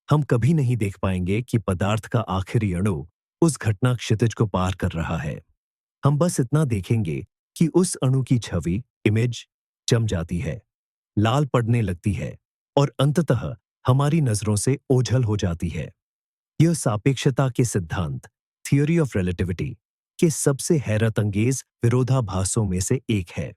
हम कभी नहीं देख पाएंगे कि पदार्थ का आखिरी अणु उस घटना क्षितिज को पार कर रहा है। हम बस इतना देखेंगे कि उस अणु की छवि, इमेज, जम जाती है, लाल पड़ने लगती है और अंततः हमारी नजरों से ओझल हो जाती है। यह सापेक्षता के सिद्धांत, थियोरी ऑफ रिलेटिविटी, के सबसे हैरतअंगेज विरोधाभासों में से एक है।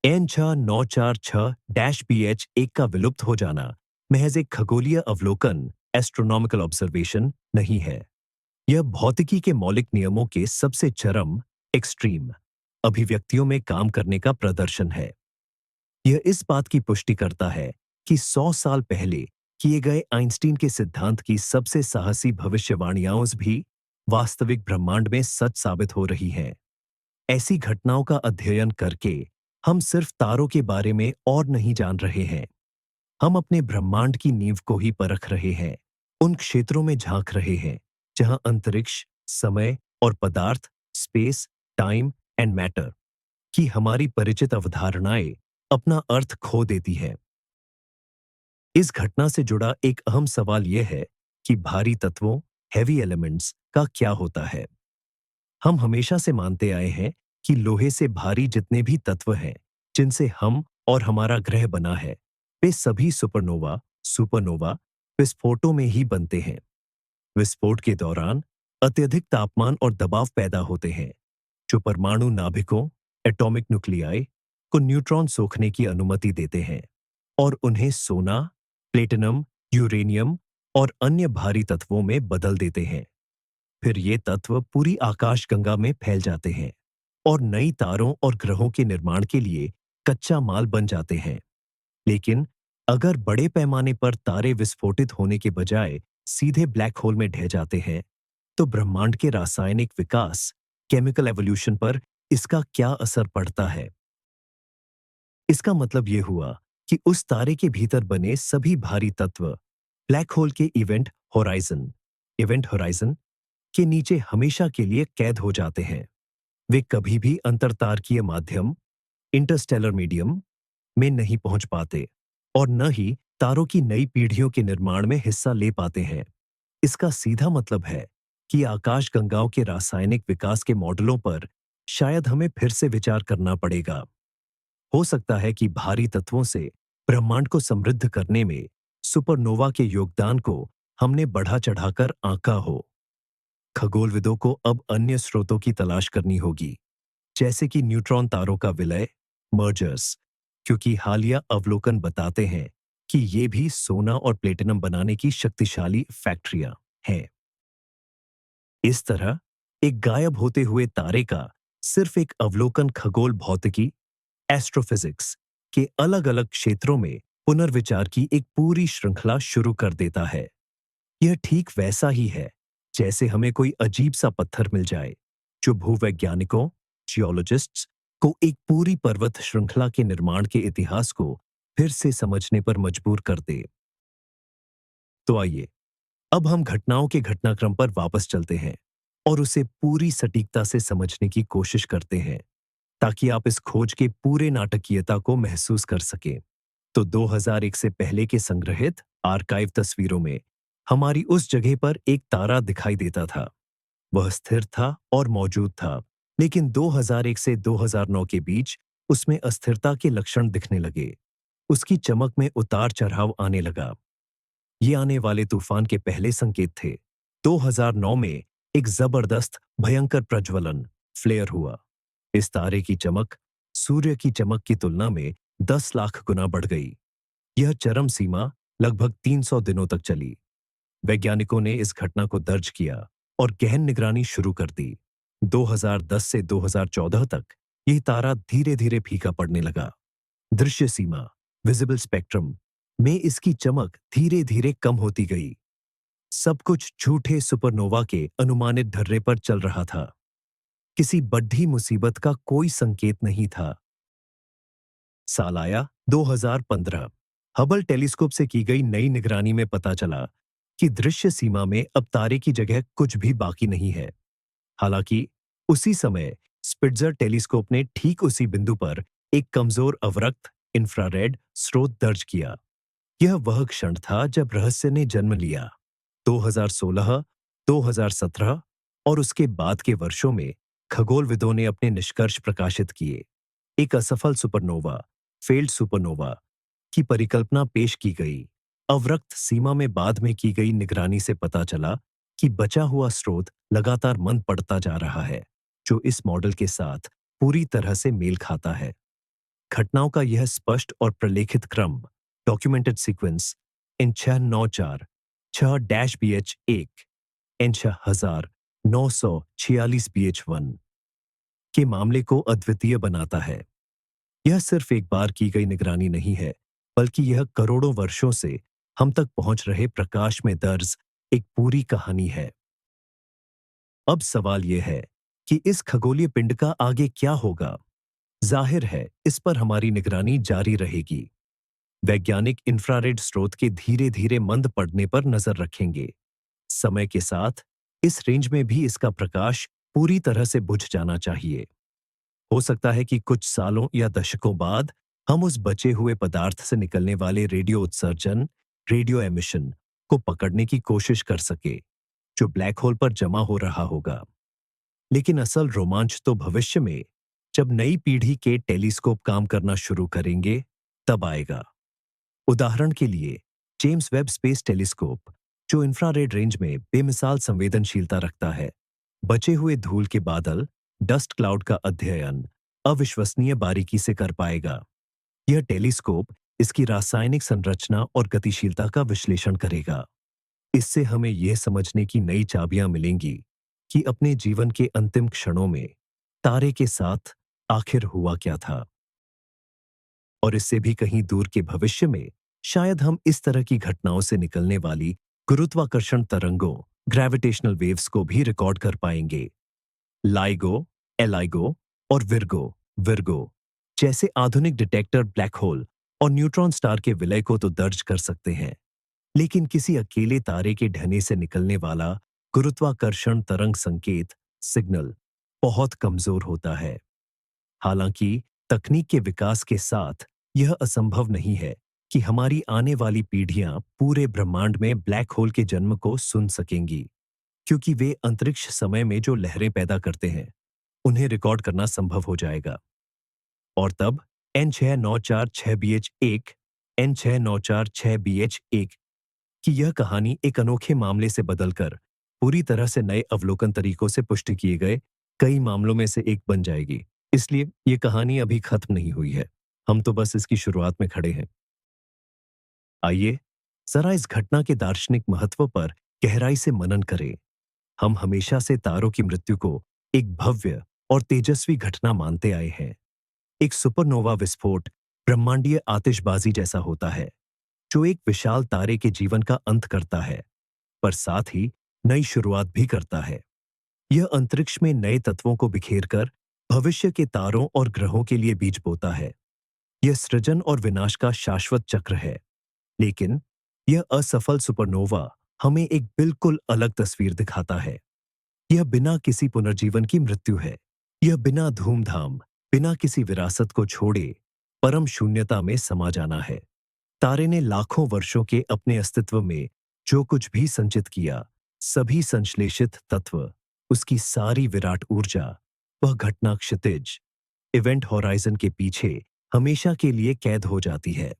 एन 6946-BH1 का विलुप्त हो जाना महज एक खगोलीय अवलोकन, एस्ट्रोनॉमिकल ऑब्जर्वेशन नहीं है। यह भौतिकी के मौलिक नियमों के सबसे चरम एक्सट्रीम अभिव्यक्तियों में काम करने का प्रदर्शन है। यह इस बात की पुष्टि करता है कि 100 साल पहले किए गए आइंस्टीन के सिद्धांत की सबसे साहसी भविष्यवाणियां भी वास्तविक ब्रह्मांड में सच साबित हो रही हैं। ऐसी घटनाओं का अध्ययन करके हम सिर्फ तारों के बारे में और नहीं जान रहे हैं, हम अपने ब्रह्मांड की नींव को ही परख रहे हैं, उन क्षेत्रों में झांक रहे हैं जहां अंतरिक्ष, समय और पदार्थ, स्पेस, टाइम एंड मैटर की हमारी परिचित अवधारणाएं अपना अर्थ खो देती है। इस घटना से जुड़ा एक अहम सवाल यह है कि भारी तत्वों, हैवी एलिमेंट्स का क्या होता है। हम हमेशा से मानते आए हैं कि लोहे से भारी जितने भी तत्व हैं, जिनसे हम और हमारा ग्रह बना है, वे सभी सुपरनोवा विस्फोटों में ही बनते हैं। विस्फोट के दौरान अत्यधिक तापमान और दबाव पैदा होते हैं, जो परमाणु नाभिकों, एटॉमिक न्यूक्लियाई को न्यूट्रॉन सोखने की अनुमति देते हैं और उन्हें सोना, प्लेटिनम, यूरेनियम और अन्य भारी तत्वों में बदल देते हैं। फिर ये तत्व पूरी आकाशगंगा में फैल जाते हैं और नई तारों और ग्रहों के निर्माण के लिए कच्चा माल बन जाते हैं। लेकिन अगर बड़े पैमाने पर तारे विस्फोटित होने के बजाय सीधे ब्लैक होल में ढह जाते हैं, तो ब्रह्मांड के रासायनिक विकास, केमिकल एवोल्यूशन पर इसका क्या असर पड़ता है? इसका मतलब यह हुआ कि उस तारे के भीतर बने सभी भारी तत्व ब्लैक होल के इवेंट होराइजन के नीचे हमेशा के लिए कैद हो जाते हैं। वे कभी भी अंतरतारकीय माध्यम, इंटरस्टेलर मीडियम में नहीं पहुंच पाते और न ही तारों की नई पीढ़ियों के निर्माण में हिस्सा ले पाते हैं। इसका सीधा मतलब है कि आकाशगंगाओं के रासायनिक विकास के मॉडलों पर शायद हमें फिर से विचार करना पड़ेगा। हो सकता है कि भारी तत्वों से ब्रह्मांड को समृद्ध करने में सुपरनोवा के योगदान को हमने बढ़ा चढ़ाकर आंका हो। खगोलविदों को अब अन्य स्रोतों की तलाश करनी होगी, जैसे कि न्यूट्रॉन तारों का विलय, मर्जर्स, क्योंकि हालिया अवलोकन बताते हैं कि ये भी सोना और प्लेटिनम बनाने की शक्तिशाली फैक्ट्रियां हैं। इस तरह एक गायब होते हुए तारे का सिर्फ एक अवलोकन खगोल भौतिकी, एस्ट्रोफिजिक्स के अलग-अलग क्षेत्रों में पुनर्विचार की एक पूरी श्रृंखला शुरू कर देता है। यह ठीक वैसा ही है जैसे हमें कोई अजीब सा पत्थर मिल जाए, जो भूवैज्ञानिकों, जियोलॉजिस्ट्स को एक पूरी पर्वत श्रृंखला के निर्माण के इतिहास को फिर से समझने पर मजबूर कर दे। तो आइए, अब हम घटनाओं के घटनाक्रम पर वापस चलते हैं और उसे पूरी सटीकता से समझने की कोशिश करते हैं, ताकि आप इस खोज के पूरे नाटकीयता को महसूस कर सकें। तो 2001 से पहले के संग्रहित आर्काइव तस्वीरों में हमारी उस जगह पर एक तारा दिखाई देता था। वह स्थिर था और मौजूद था, लेकिन 2001 से 2009 के बीच उसमें अस्थिरता के लक्षण दिखने लगे। उसकी चमक में उतार चढ़ाव आने लगा। ये आने वाले तूफान के पहले संकेत थे। 2009 में एक जबरदस्त भयंकर प्रज्वलन फ्लेयर हुआ। इस तारे की चमक सूर्य की चमक की तुलना में 10 लाख गुना बढ़ गई। यह चरम सीमा लगभग 300 दिनों तक चली। वैज्ञानिकों ने इस घटना को दर्ज किया और गहन निगरानी शुरू कर दी। 2010 से 2014 तक यह तारा धीरे धीरे फीका पड़ने लगा। दृश्य सीमा, विजिबल स्पेक्ट्रम में इसकी चमक धीरे धीरे कम होती गई। सब कुछ झूठे सुपरनोवा के अनुमानित ढर्रे पर चल रहा था। किसी बड्ढी मुसीबत का कोई संकेत नहीं था। साल आया 2015। हबल टेलीस्कोप से की गई नई निगरानी में पता चला कि दृश्य सीमा में अब तारे की जगह कुछ भी बाकी नहीं है। हालांकि उसी समय स्पिट्जर टेलीस्कोप ने ठीक उसी बिंदु पर एक कमजोर अवरक्त इंफ्रारेड स्रोत दर्ज किया। यह वह क्षण था जब रहस्य ने जन्म लिया। 2016, 2017 और उसके बाद के वर्षों में खगोलविदों ने अपने निष्कर्ष प्रकाशित किए। एक असफल सुपरनोवा, फेल्ड सुपरनोवा की परिकल्पना पेश की गई। अवरक्त सीमा में बाद में की गई निगरानी से पता चला कि बचा हुआ स्रोत लगातार मंद पड़ता जा रहा है, जो इस मॉडल के साथ पूरी तरह से मेल खाता है। घटनाओं का यह स्पष्ट और प्रलेखित क्रम, डॉक्यूमेंटेड सीक्वेंस, इन 694 6-BH1 N6946BH1 के मामले को अद्वितीय बनाता है। यह सिर्फ एक बार की गई निगरानी नहीं है, बल्कि यह करोड़ों वर्षों से हम तक पहुंच रहे प्रकाश में दर्ज एक पूरी कहानी है। अब सवाल यह है कि इस खगोलीय पिंड का आगे क्या होगा? जाहिर है, इस पर हमारी निगरानी जारी रहेगी। वैज्ञानिक इंफ्रारेड स्रोत के धीरे-धीरे मंद पड़ने पर नजर रखेंगे। समय के साथ इस रेंज में भी इसका प्रकाश पूरी तरह से बुझ जाना चाहिए। हो सकता है कि कुछ सालों या दशकों बाद हम उस बचे हुए पदार्थ से निकलने वाले रेडियो उत्सर्जन, रेडियो एमिशन को पकड़ने की कोशिश कर सके, जो ब्लैक होल पर जमा हो रहा होगा। लेकिन असल रोमांच तो भविष्य में, जब नई पीढ़ी के टेलीस्कोप काम करना शुरू करेंगे, तब आएगा। उदाहरण के लिए, जेम्स वेब स्पेस टेलीस्कोप, जो इंफ्रारेड रेंज में बेमिसाल संवेदनशीलता रखता है, बचे हुए धूल के बादल, डस्ट क्लाउड का अध्ययन अविश्वसनीय बारीकी से कर पाएगा। यह टेलीस्कोप इसकी रासायनिक संरचना और गतिशीलता का विश्लेषण करेगा। इससे हमें यह समझने की नई चाबियां मिलेंगी कि अपने जीवन के अंतिम क्षणों में तारे के साथ आखिर हुआ क्या था। और इससे भी कहीं दूर के भविष्य में शायद हम इस तरह की घटनाओं से निकलने वाली गुरुत्वाकर्षण तरंगों, ग्रेविटेशनल वेव्स को भी रिकॉर्ड कर पाएंगे। लाइगो, एलाइगो और विर्गो जैसे आधुनिक डिटेक्टर ब्लैक होल और न्यूट्रॉन स्टार के विलय को तो दर्ज कर सकते हैं, लेकिन किसी अकेले तारे के ढहने से निकलने वाला गुरुत्वाकर्षण तरंग संकेत सिग्नल बहुत कमजोर होता है। हालांकि तकनीक के विकास के साथ यह असंभव नहीं है कि हमारी आने वाली पीढ़ियां पूरे ब्रह्मांड में ब्लैक होल के जन्म को सुन सकेंगी, क्योंकि वे अंतरिक्ष समय में जो लहरें पैदा करते हैं, उन्हें रिकॉर्ड करना संभव हो जाएगा। और तब N6946BH1, N6946BH1 कि यह कहानी एक अनोखे मामले से बदलकर पूरी तरह से नए अवलोकन तरीकों से पुष्टि किए गए कई मामलों में से एक बन जाएगी। इसलिए यह कहानी अभी खत्म नहीं हुई है, हम तो बस इसकी शुरुआत में खड़े हैं। आइए जरा इस घटना के दार्शनिक महत्व पर गहराई से मनन करें। हम हमेशा से तारों की मृत्यु को एक भव्य और तेजस्वी घटना मानते आए हैं। एक सुपरनोवा विस्फोट ब्रह्मांडीय आतिशबाजी जैसा होता है, जो एक विशाल तारे के जीवन का अंत करता है, पर साथ ही नई शुरुआत भी करता है। यह अंतरिक्ष में नए तत्वों को बिखेरकर भविष्य के तारों और ग्रहों के लिए बीज बोता है। यह सृजन और विनाश का शाश्वत चक्र है। लेकिन यह असफल सुपरनोवा हमें एक बिल्कुल अलग तस्वीर दिखाता है। यह बिना किसी पुनर्जीवन की मृत्यु है। यह बिना धूमधाम, बिना किसी विरासत को छोड़े परम शून्यता में समा जाना है। तारे ने लाखों वर्षों के अपने अस्तित्व में जो कुछ भी संचित किया, सभी संश्लेषित तत्व, उसकी सारी विराट ऊर्जा, वह घटना क्षितिज, इवेंट होराइजन के पीछे हमेशा के लिए कैद हो जाती है।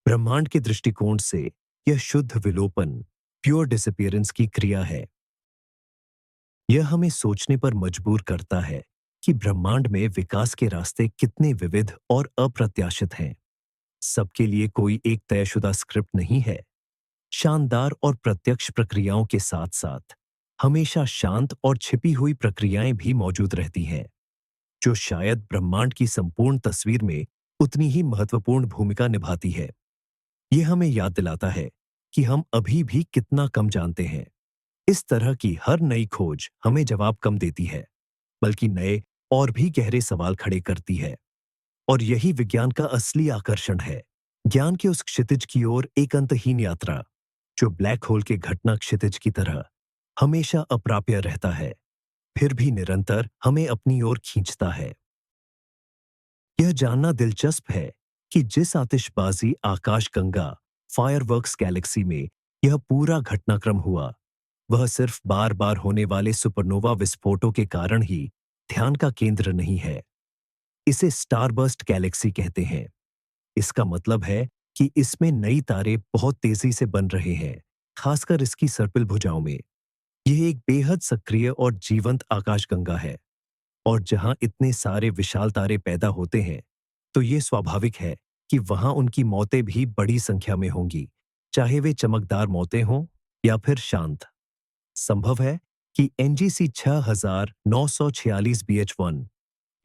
ब्रह्मांड के दृष्टिकोण से यह शुद्ध विलोपन, प्योर डिसअपियरेंस की क्रिया है। यह हमें सोचने पर मजबूर करता है कि ब्रह्मांड में विकास के रास्ते कितने विविध और अप्रत्याशित हैं। सबके लिए कोई एक तयशुदा स्क्रिप्ट नहीं है। शानदार और प्रत्यक्ष प्रक्रियाओं के साथ साथ हमेशा शांत और छिपी हुई प्रक्रियाएं भी मौजूद रहती हैं, जो शायद ब्रह्मांड की संपूर्ण तस्वीर में उतनी ही महत्वपूर्ण भूमिका निभाती है। यह हमें याद दिलाता है कि हम अभी भी कितना कम जानते हैं। इस तरह की हर नई खोज हमें जवाब कम देती है, बल्कि नए और भी गहरे सवाल खड़े करती है। और यही विज्ञान का असली आकर्षण है, ज्ञान के उस क्षितिज की ओर एक अंतहीन यात्रा, जो ब्लैक होल के घटना क्षितिज की तरह हमेशा अप्राप्य रहता है, फिर भी निरंतर हमें अपनी ओर खींचता है। यह जानना दिलचस्प है कि जिस आतिशबाजी आकाशगंगा फायरवर्क्स गैलेक्सी में यह पूरा घटनाक्रम हुआ, वह सिर्फ बार बार होने वाले सुपरनोवा विस्फोटों के कारण ही ध्यान का केंद्र नहीं है। इसे स्टारबर्स्ट गैलेक्सी कहते हैं। इसका मतलब है कि इसमें नई तारे बहुत तेजी से बन रहे हैं, खासकर इसकी सर्पिल भुजाओं में। यह एक बेहद सक्रिय और जीवंत आकाशगंगा है, और जहां इतने सारे विशाल तारे पैदा होते हैं, तो यह स्वाभाविक है कि वहां उनकी मौतें भी बड़ी संख्या में होंगी, चाहे वे चमकदार मौतें हों या फिर शांत? संभव है कि एनजीसी 6946 BH1,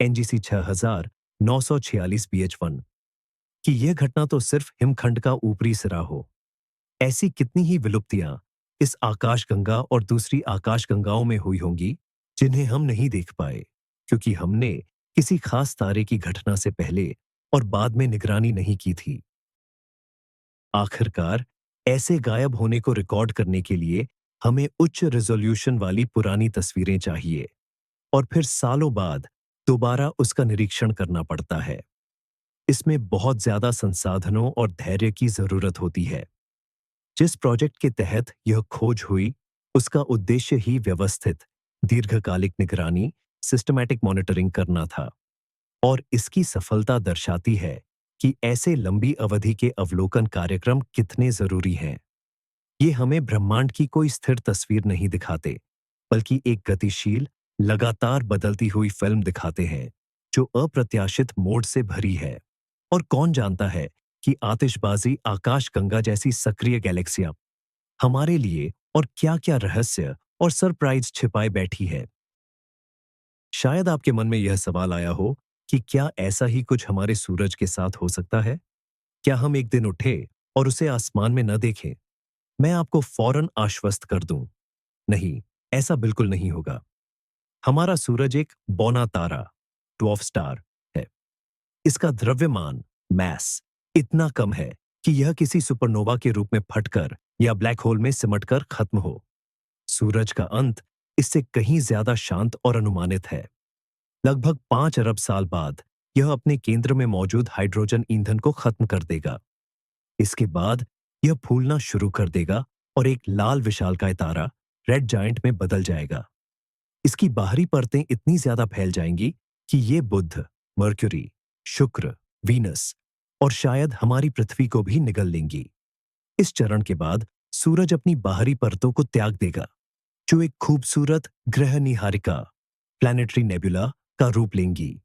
एनजीसी 6946 BH1 कि यह घटना तो सिर्फ हिमखंड का ऊपरी सिरा हो। ऐसी कितनी ही विलुप्तियां इस आकाशगंगा और दूसरी आकाशगंगाओं में हुई होंगी जिन्हें हम नहीं देख पाए, क्योंकि हमने किसी खास तारे की घटना से पहले और बाद में निगरानी नहीं की थी। आखिरकार ऐसे गायब होने को रिकॉर्ड करने के लिए हमें उच्च रेजोल्यूशन वाली पुरानी तस्वीरें चाहिए और फिर सालों बाद दोबारा उसका निरीक्षण करना पड़ता है। इसमें बहुत ज्यादा संसाधनों और धैर्य की जरूरत होती है। जिस प्रोजेक्ट के तहत यह खोज हुई, उसका उद्देश्य ही व्यवस्थित, दीर्घकालिक निगरानी, सिस्टमैटिक मॉनिटरिंग करना था। और इसकी सफलता दर्शाती है कि ऐसे लंबी अवधि के अवलोकन कार्यक्रम कितने जरूरी हैं। ये हमें ब्रह्मांड की कोई स्थिर तस्वीर नहीं दिखाते, बल्कि एक गतिशील, लगातार बदलती हुई फिल्म दिखाते हैं, जो अप्रत्याशित मोड़ से भरी है। और कौन जानता है कि आतिशबाजी आकाशगंगा जैसी सक्रिय गैलेक्सियां हमारे लिए और क्या-क्या रहस्य और सरप्राइज छिपाए बैठी है। शायद आपके मन में यह सवाल आया हो कि क्या ऐसा ही कुछ हमारे सूरज के साथ हो सकता है? क्या हम एक दिन उठे और उसे आसमान में न देखें? मैं आपको फौरन आश्वस्त कर दूं, नहीं, ऐसा बिल्कुल नहीं होगा। हमारा सूरज एक बौना तारा, ड्वार्फ स्टार है। इसका द्रव्यमान, मैस, इतना कम है कि यह किसी सुपरनोवा के रूप में फटकर या ब्लैक होल में सिमटकर खत्म हो। सूरज का अंत इससे कहीं ज्यादा शांत और अनुमानित है। लगभग 5 अरब साल बाद यह अपने केंद्र में मौजूद हाइड्रोजन ईंधन को खत्म कर देगा। इसके बाद यह फूलना शुरू कर देगा और एक लाल विशालकाय तारा, रेड जायंट में बदल जाएगा। इसकी बाहरी परतें इतनी ज्यादा फैल जाएंगी कि ये बुध, मर्क्यूरी, शुक्र, वीनस और शायद हमारी पृथ्वी को भी निगल लेंगी। इस चरण के बाद सूरज अपनी बाहरी परतों को त्याग देगा, जो एक खूबसूरत ग्रह निहारिका, प्लैनेटरी नेबुला का रूप लेंगी।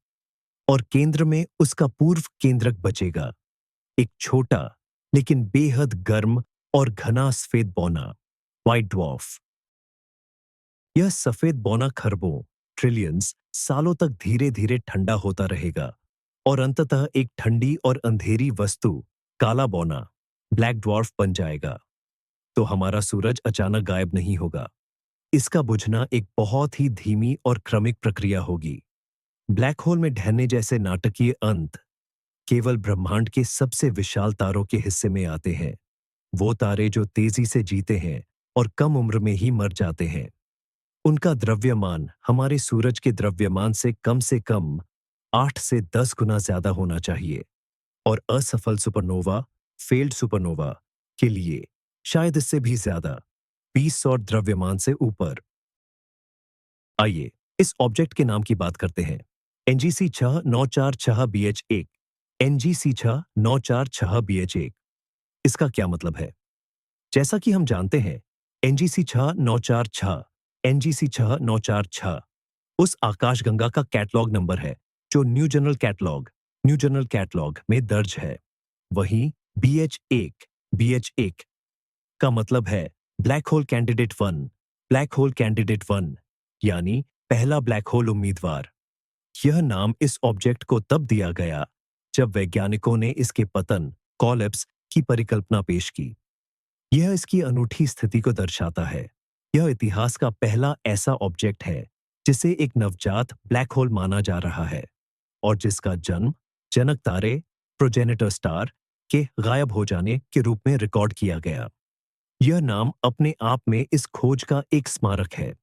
और केंद्र में उसका पूर्व केंद्रक बचेगा, एक छोटा लेकिन बेहद गर्म और घना सफेद बौना, व्हाइट ड्वार्फ। यह सफेद बौना खरबों, ट्रिलियंस सालों तक धीरे धीरे ठंडा होता रहेगा और अंततः एक ठंडी और अंधेरी वस्तु, काला बौना, ब्लैक ड्वार्फ बन जाएगा। तो हमारा सूरज अचानक गायब नहीं होगा। इसका बुझना एक बहुत ही धीमी और क्रमिक प्रक्रिया होगी। ब्लैक होल में ढहने जैसे नाटकीय अंत केवल ब्रह्मांड के सबसे विशाल तारों के हिस्से में आते हैं। वो तारे जो तेजी से जीते हैं और कम उम्र में ही मर जाते हैं। उनका द्रव्यमान हमारे सूरज के द्रव्यमान से कम 8 से 10 गुना ज्यादा होना चाहिए और असफल सुपरनोवा, फेल्ड सुपरनोवा के लिए शायद इससे भी ज्यादा, 20 और द्रव्यमान से ऊपर। आइए इस ऑब्जेक्ट के नाम की बात करते हैं। NGC 6946 BH1, NGC 6946 BH1। इसका क्या मतलब है? जैसा कि हम जानते हैं, एनजीसी 6946, एनजीसी 6946 उस आकाशगंगा का कैटलॉग नंबर है जो न्यू जनरल कैटलॉग में दर्ज है। वहीं BH1 का मतलब है black hole candidate 1, black hole candidate 1 यानी पहला ब्लैक होल उम्मीदवार। यह नाम इस ऑब्जेक्ट को तब दिया गया जब वैज्ञानिकों ने इसके पतन, कॉलेप्स की परिकल्पना पेश की। यह इसकी अनूठी स्थिति को दर्शाता है। यह इतिहास का पहला ऐसा ऑब्जेक्ट है जिसे एक नवजात ब्लैक होल माना जा रहा है और जिसका जन्म जनक तारे, प्रोजेनिटर स्टार के गायब हो जाने के रूप में रिकॉर्ड किया गया। यह नाम अपने आप में इस खोज का एक स्मारक है।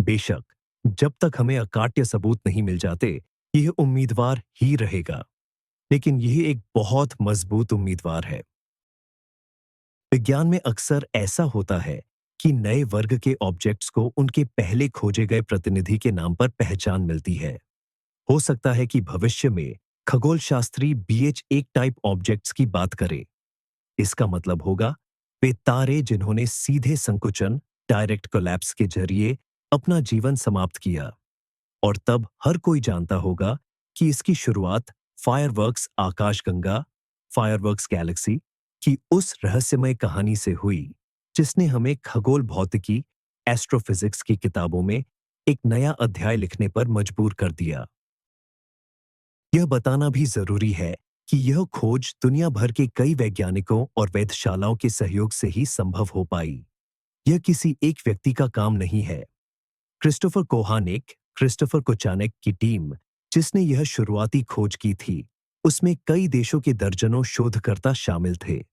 बेशक जब तक हमें अकाट्य सबूत नहीं मिल जाते, यह उम्मीदवार ही रहेगा, लेकिन यह एक बहुत मजबूत उम्मीदवार है। विज्ञान में अक्सर ऐसा होता है कि नए वर्ग के ऑब्जेक्ट्स को उनके पहले खोजे गए प्रतिनिधि के नाम पर पहचान मिलती है। हो सकता है कि भविष्य में खगोलशास्त्री BH1 टाइप ऑब्जेक्ट्स की बात करें। इसका मतलब होगा वे तारे जिन्होंने सीधे संकुचन, डायरेक्ट कोलैप्स के जरिए अपना जीवन समाप्त किया। और तब हर कोई जानता होगा कि इसकी शुरुआत फायरवर्क्स आकाशगंगा, फायरवर्क्स गैलेक्सी की उस रहस्यमय कहानी से हुई जिसने हमें खगोल भौतिकी, एस्ट्रोफिजिक्स की किताबों में एक नया अध्याय लिखने पर मजबूर कर दिया। यह बताना भी जरूरी है कि यह खोज दुनिया भर के कई वैज्ञानिकों और वेधशालाओं के सहयोग से ही संभव हो पाई। यह किसी एक व्यक्ति का काम नहीं है। क्रिस्टोफर कोहानेक, क्रिस्टोफर कोचानेक की टीम, जिसने यह शुरुआती खोज की थी, उसमें कई देशों के दर्जनों शोधकर्ता शामिल थे।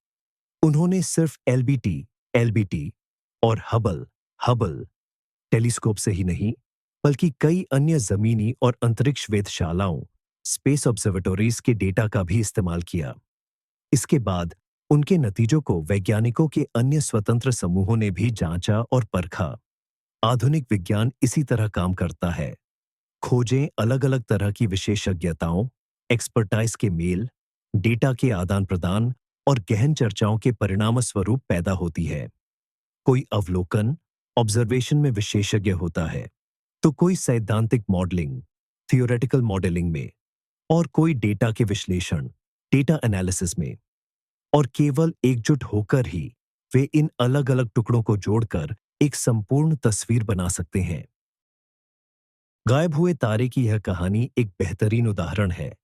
उन्होंने सिर्फ एलबीटी, एलबीटी और हबल, हबल टेलीस्कोप से ही नहीं, बल्कि कई अन्य जमीनी और अंतरिक्ष वेधशालाओं, स्पेस ऑब्जर्वेटरीज के डेटा का भी इस्तेमाल किया। इसके बाद उनके नतीजों को वैज्ञानिकों के अन्य स्वतंत्र समूहों ने भी जांचा और परखा। आधुनिक विज्ञान इसी तरह काम करता है। खोजें अलग-अलग तरह की विशेषज्ञताओं, एक्सपर्टाइज के मेल, डेटा के आदान-प्रदान और गहन चर्चाओं के परिणाम स्वरूप पैदा होती है। कोई अवलोकन, ऑब्जर्वेशन में विशेषज्ञ होता है, तो कोई सैद्धांतिक मॉडलिंग, थियोरेटिकल मॉडलिंग में, और कोई डेटा के विश्लेषण, डेटा एनालिसिस में। और केवल एकजुट होकर ही वे इन अलग-अलग टुकड़ों को जोड़कर एक संपूर्ण तस्वीर बना सकते हैं। गायब हुए तारे की यह कहानी एक बेहतरीन उदाहरण है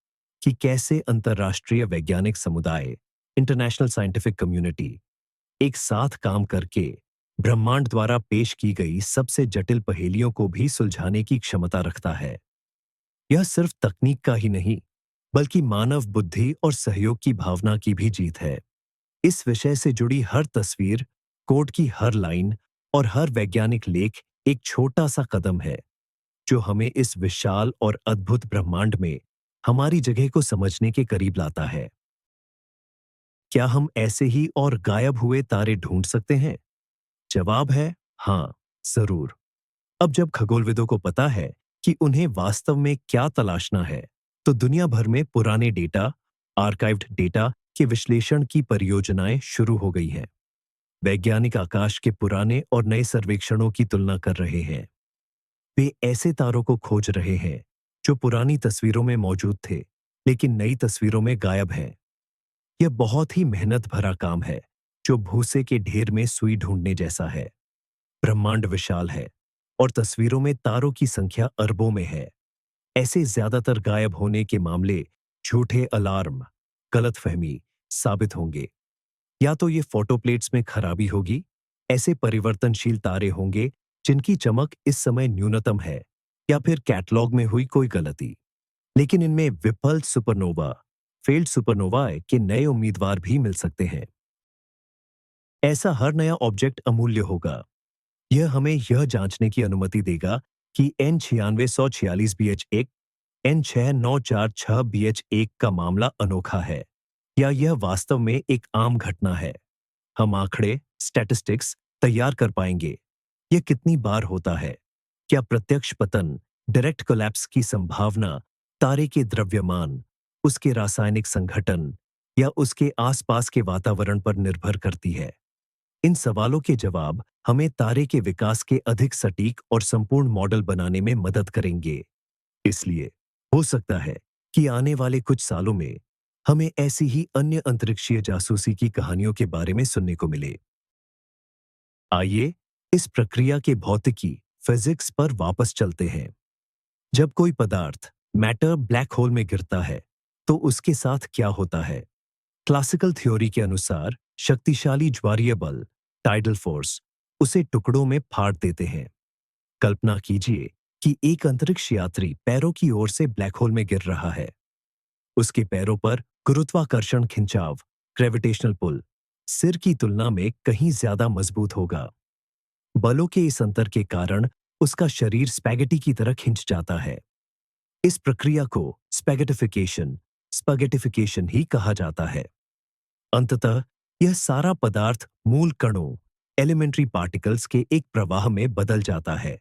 कि कैसे अंतर्राष्ट्रीय वैज्ञानिक समुदाय, इंटरनेशनल साइंटिफिक कम्युनिटी, एक साथ काम करके ब्रह्मांड द्वारा पेश की गई सबसे जटिल पहेलियों को भी सुलझाने की क्षमता रखता है। यह सिर्फ तकनीक का ही नहीं, बल्कि मानव बुद्धि और सहयोग की भावना की भी जीत है। इस विषय से जुड़ी हर तस्वीर, कोड की हर लाइन और हर वैज्ञानिक लेख एक छोटा सा कदम है, जो हमें इस विशाल और अद्भुत ब्रह्मांड में हमारी जगह को समझने के करीब लाता है। क्या हम ऐसे ही और गायब हुए तारे ढूंढ सकते हैं? जवाब है हाँ, जरूर। अब जब खगोलविदों को पता है कि उन्हें वास्तव में क्या तलाशना है, तो दुनिया भर में पुराने डेटा, आर्काइव्ड डेटा के विश्लेषण की परियोजनाएं शुरू हो गई हैं। वैज्ञानिक आकाश के पुराने और नए सर्वेक्षणों की तुलना कर रहे हैं। वे ऐसे तारों को खोज रहे हैं जो पुरानी तस्वीरों में मौजूद थे, लेकिन नई तस्वीरों में गायब हैं। यह बहुत ही मेहनत भरा काम है, जो भूसे के ढेर में सुई ढूंढने जैसा है। ब्रह्मांड विशाल है और तस्वीरों में तारों की संख्या अरबों में है। ऐसे ज्यादातर गायब होने के मामले झूठे अलार्म, गलतफहमी साबित होंगे। या तो ये फोटो प्लेट्स में खराबी होगी, ऐसे परिवर्तनशील तारे होंगे जिनकी चमक इस समय न्यूनतम है, या फिर कैटलॉग में हुई कोई गलती। लेकिन इनमें विफल सुपरनोवा, फेल्ड सुपरनोवा के नए उम्मीदवार भी मिल सकते हैं। ऐसा हर नया ऑब्जेक्ट अमूल्य होगा। यह हमें यह जांचने की अनुमति देगा कि N9646 BH1, N6946 BH1 का मामला अनोखा है, या यह वास्तव में एक आम घटना है। हम आंकड़े, स्टैटिस्टिक्स तैयार कर पाएंगे। यह कितनी बार होता है? क्या प्रत्यक्ष पतन, डायरेक्ट कोलैप्स की संभावना तारे के द्रव्यमान, उसके रासायनिक संघटन या उसके आसपास के वातावरण पर निर्भर करती है? इन सवालों के जवाब हमें तारे के विकास के अधिक सटीक और संपूर्ण मॉडल बनाने में मदद करेंगे। इसलिए हो सकता है कि आने वाले कुछ सालों में हमें ऐसी ही अन्य अंतरिक्षीय जासूसी की कहानियों के बारे में सुनने को मिले। आइए इस प्रक्रिया के भौतिकी, फिजिक्स पर वापस चलते हैं। जब कोई पदार्थ, मैटर, ब्लैक होल में गिरता है, तो उसके साथ क्या होता है? क्लासिकल थ्योरी के अनुसार शक्तिशाली ज्वारीय बल, टाइडल फोर्स, उसे टुकड़ों में फाड़ देते हैं। कल्पना कीजिए कि एक अंतरिक्ष यात्री पैरों की ओर से ब्लैक होल में गिर रहा है। उसके पैरों पर गुरुत्वाकर्षण खिंचाव, ग्रेविटेशनल पुल, सिर की तुलना में कहीं ज्यादा मजबूत होगा। बलों के इस अंतर के कारण उसका शरीर स्पैगेटी की तरह खिंच जाता है। इस प्रक्रिया को स्पैगेटिफिकेशन, स्पैगेटिफिकेशन ही कहा जाता है। अंततः यह सारा पदार्थ मूल कणों, एलिमेंट्री पार्टिकल्स के एक प्रवाह में बदल जाता है,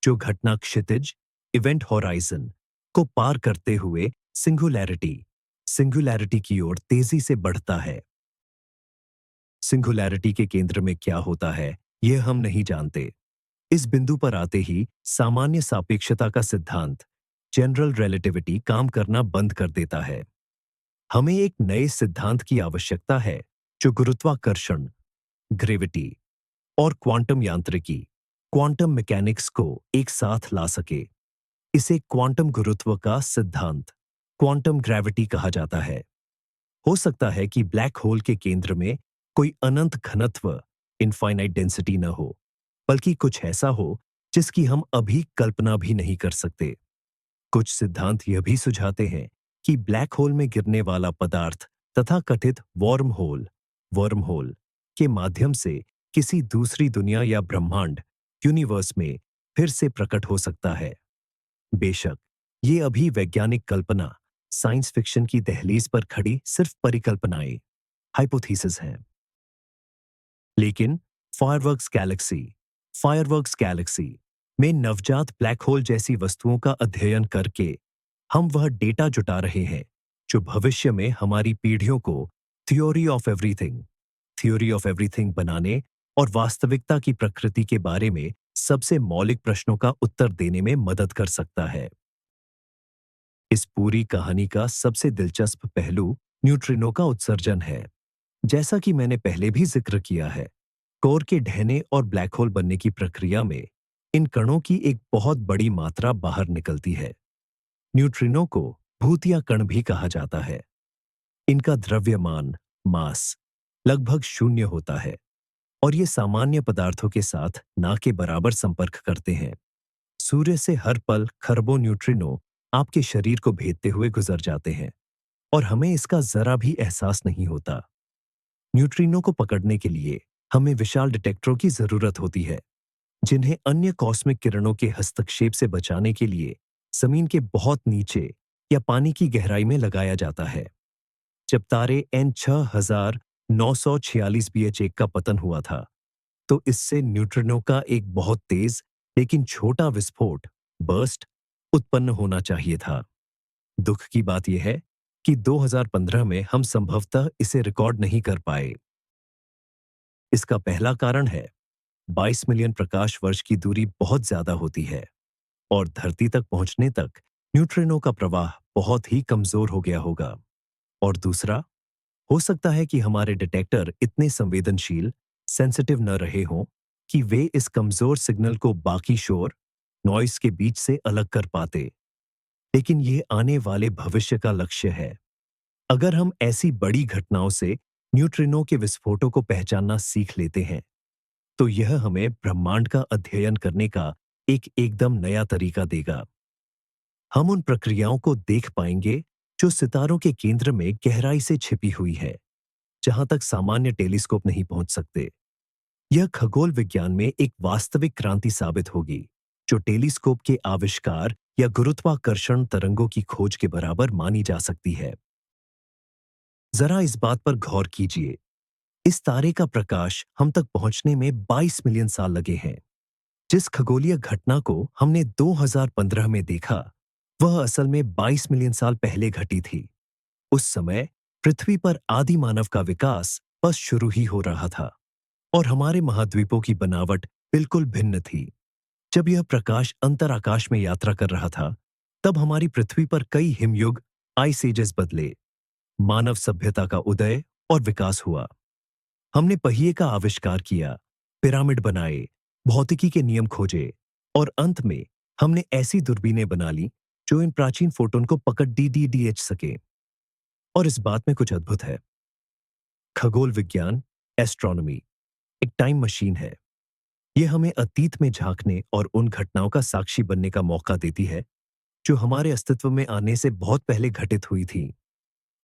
जो घटना क्षितिज, इवेंट होराइजन को पार करते हुए सिंगुलैरिटी, सिंगुलैरिटी की ओर तेजी से बढ़ता है। सिंगुलैरिटी के केंद्र में क्या होता है, यह हम नहीं जानते। इस बिंदु पर आते ही सामान्य सापेक्षता का सिद्धांत, जनरल रिलेटिविटी, काम करना बंद कर देता है। हमें एक नए सिद्धांत की आवश्यकता है जो गुरुत्वाकर्षण, ग्रेविटी और क्वांटम यांत्रिकी, क्वांटम मैकेनिक्स को एक साथ ला सके। इसे क्वांटम गुरुत्व का सिद्धांत, क्वांटम ग्रेविटी कहा जाता है। हो सकता है कि ब्लैक होल के केंद्र में कोई अनंत घनत्व, इनफाइनाइट डेंसिटी न हो, बल्कि कुछ ऐसा हो जिसकी हम अभी कल्पना भी नहीं कर सकते। कुछ सिद्धांत यह भी सुझाते हैं कि ब्लैक होल में गिरने वाला पदार्थ तथा कथित वर्म होल के माध्यम से किसी दूसरी दुनिया या ब्रह्मांड, यूनिवर्स में फिर से प्रकट हो सकता है। बेशक ये अभी वैज्ञानिक कल्पना, साइंस फिक्शन की दहलीज पर खड़ी सिर्फ परिकल्पनाएं, हाइपोथेसिस हैं। लेकिन फायरवर्क्स गैलेक्सी में नवजात ब्लैक होल जैसी वस्तुओं का अध्ययन करके हम वह डेटा जुटा रहे हैं जो भविष्य में हमारी पीढ़ियों को थ्योरी ऑफ एवरीथिंग बनाने और वास्तविकता की प्रकृति के बारे में सबसे मौलिक प्रश्नों का उत्तर देने में मदद कर सकता है। इस पूरी कहानी का सबसे दिलचस्प पहलू न्यूट्रिनो का उत्सर्जन है। जैसा कि मैंने पहले भी जिक्र किया है, कोर के ढहने और ब्लैक होल बनने की प्रक्रिया में इन कणों की एक बहुत बड़ी मात्रा बाहर निकलती है। न्यूट्रिनो को भूतिया कण भी कहा जाता है। इनका द्रव्यमान, मास लगभग शून्य होता है और ये सामान्य पदार्थों के साथ ना के बराबर संपर्क करते हैं। सूर्य से हर पल खरबों न्यूट्रिनो आपके शरीर को भेदते हुए गुजर जाते हैं और हमें इसका जरा भी एहसास नहीं होता। न्यूट्रिनो को पकड़ने के लिए हमें विशाल डिटेक्टरों की जरूरत होती है, जिन्हें अन्य कॉस्मिक किरणों के हस्तक्षेप से बचाने के लिए जमीन के बहुत नीचे या पानी की गहराई में लगाया जाता है। जब तारे N6946 BH1 का पतन हुआ था, तो इससे न्यूट्रिनो का एक बहुत तेज लेकिन छोटा विस्फोट, बर्स्ट, उत्पन्न होना चाहिए था। दुख की बात यह है कि 2015 में हम संभवतः इसे रिकॉर्ड नहीं कर पाए। इसका पहला कारण है 22 मिलियन प्रकाश वर्ष की दूरी बहुत ज्यादा होती है और धरती तक पहुंचने तक न्यूट्रिनो का प्रवाह बहुत ही कमजोर हो गया होगा। और दूसरा, हो सकता है कि हमारे डिटेक्टर इतने संवेदनशील, सेंसिटिव न रहे हों कि वे इस कमजोर सिग्नल को बाकी शोर, नॉइस के बीच से अलग कर पाते। लेकिन यह आने वाले भविष्य का लक्ष्य है। अगर हम ऐसी बड़ी घटनाओं से न्यूट्रिनो के विस्फोटों को पहचानना सीख लेते हैं, तो यह हमें ब्रह्मांड का अध्ययन करने का एक एकदम नया तरीका देगा। हम उन प्रक्रियाओं को देख पाएंगे जो सितारों के केंद्र में गहराई से छिपी हुई है, जहां तक सामान्य टेलीस्कोप नहीं पहुंच सकते। यह खगोल विज्ञान में एक वास्तविक क्रांति साबित होगी, जो टेलीस्कोप के आविष्कार या गुरुत्वाकर्षण तरंगों की खोज के बराबर मानी जा सकती है। जरा इस बात पर गौर कीजिए, इस तारे का प्रकाश हम तक पहुंचने में 22 मिलियन साल लगे हैं। जिस खगोलीय घटना को हमने 2015 में देखा, वह असल में 22 मिलियन साल पहले घटी थी। उस समय पृथ्वी पर आदि मानव का विकास बस शुरू ही हो रहा था और हमारे महाद्वीपों की बनावट बिल्कुल भिन्न थी। जब यह प्रकाश अंतराकाश में यात्रा कर रहा था, तब हमारी पृथ्वी पर कई हिमयुग, आइस एजेस बदले, मानव सभ्यता का उदय और विकास हुआ। हमने पहिए का आविष्कार किया, पिरामिड बनाए, भौतिकी के नियम खोजे और अंत में हमने ऐसी दूरबीनें बना ली जो इन प्राचीन फोटोन को पकड़ डीडीडीएच सके। और इस बात में कुछ अद्भुत है। खगोल विज्ञान, एस्ट्रोनॉमी एक टाइम मशीन है। यह हमें अतीत में झांकने और उन घटनाओं का साक्षी बनने का मौका देती है जो हमारे अस्तित्व में आने से बहुत पहले घटित हुई थी।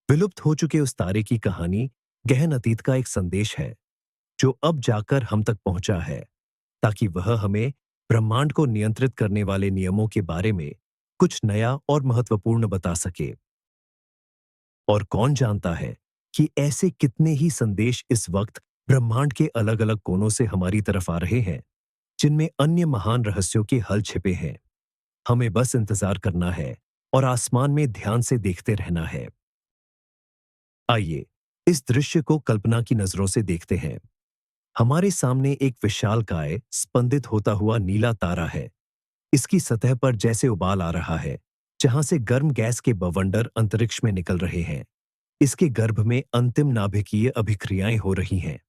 विलुप्त हो चुके उस तारे की कहानी गहन अतीत का एक संदेश है जो अब जाकर हम तक पहुंचा है, ताकि वह हमें ब्रह्मांड को नियंत्रित करने वाले नियमों के बारे में कुछ नया और महत्वपूर्ण बता सके। और कौन जानता है कि ऐसे कितने ही संदेश इस वक्त ब्रह्मांड के अलग अलग कोनों से हमारी तरफ आ रहे हैं, जिनमें अन्य महान रहस्यों के हल छिपे हैं। हमें बस इंतजार करना है और आसमान में ध्यान से देखते रहना है। आइए इस दृश्य को कल्पना की नजरों से देखते हैं। हमारे सामने एक विशालकाय, स्पंदित होता हुआ नीला तारा है। इसकी सतह पर जैसे उबाल आ रहा है, जहां से गर्म गैस के बवंडर अंतरिक्ष में निकल रहे हैं। इसके गर्भ में अंतिम नाभिकीय अभिक्रियाएं हो रही हैं।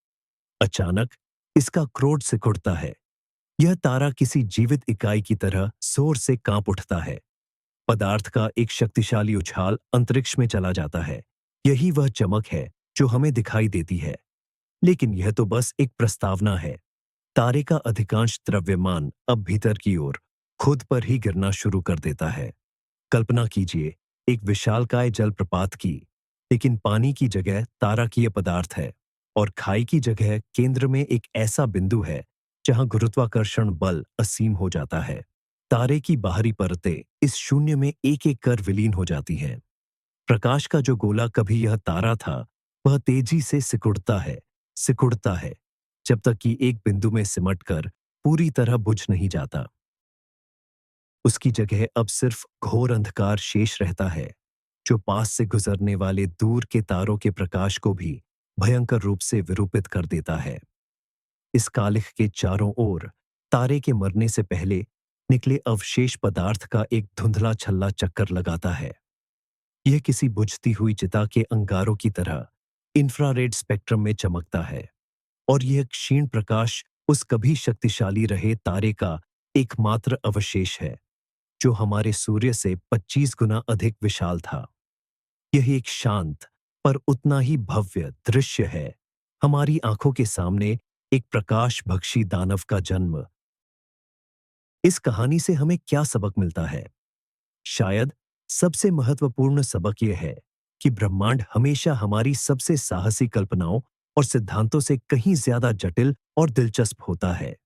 अचानक इसका क्रोध सिकुड़ता है। यह तारा किसी जीवित इकाई की तरह जोर से कांप उठता है। पदार्थ का एक शक्तिशाली उछाल अंतरिक्ष में चला जाता है। यही वह चमक है जो हमें दिखाई देती है। लेकिन यह तो बस एक प्रस्तावना है। तारे का अधिकांश द्रव्यमान अब भीतर की ओर खुद पर ही गिरना शुरू कर देता है। कल्पना कीजिए एक विशालकाय जलप्रपात की, लेकिन पानी की जगह ताराकीय पदार्थ है और खाई की जगह केंद्र में एक ऐसा बिंदु है जहां गुरुत्वाकर्षण बल असीम हो जाता है। तारे की बाहरी परतें इस शून्य में एक एक कर विलीन हो जाती हैं। प्रकाश का जो गोला कभी यह तारा था, वह तेजी से सिकुड़ता है, जब तक कि एक बिंदु में सिमटकर पूरी तरह बुझ नहीं जाता। उसकी जगह अब सिर्फ घोर अंधकार शेष रहता है, जो पास से गुजरने वाले दूर के तारों के प्रकाश को भी भयंकर रूप से विरूपित कर देता है। इस कालिख के चारों ओर तारे के मरने से पहले निकले अवशेष पदार्थ का एक धुंधला छल्ला चक्कर लगाता है। यह किसी बुझती हुई चिता के अंगारों की तरह इंफ्रारेड स्पेक्ट्रम में चमकता है और यह क्षीण प्रकाश उस कभी शक्तिशाली रहे तारे का एकमात्र अवशेष है, जो हमारे सूर्य से 25 गुना अधिक विशाल था। यह एक शांत पर उतना ही भव्य दृश्य है। हमारी आंखों के सामने एक प्रकाश भक्षी दानव का जन्म। इस कहानी से हमें क्या सबक मिलता है? शायद सबसे महत्वपूर्ण सबक यह है कि ब्रह्मांड हमेशा हमारी सबसे साहसी कल्पनाओं और सिद्धांतों से कहीं ज्यादा जटिल और दिलचस्प होता है।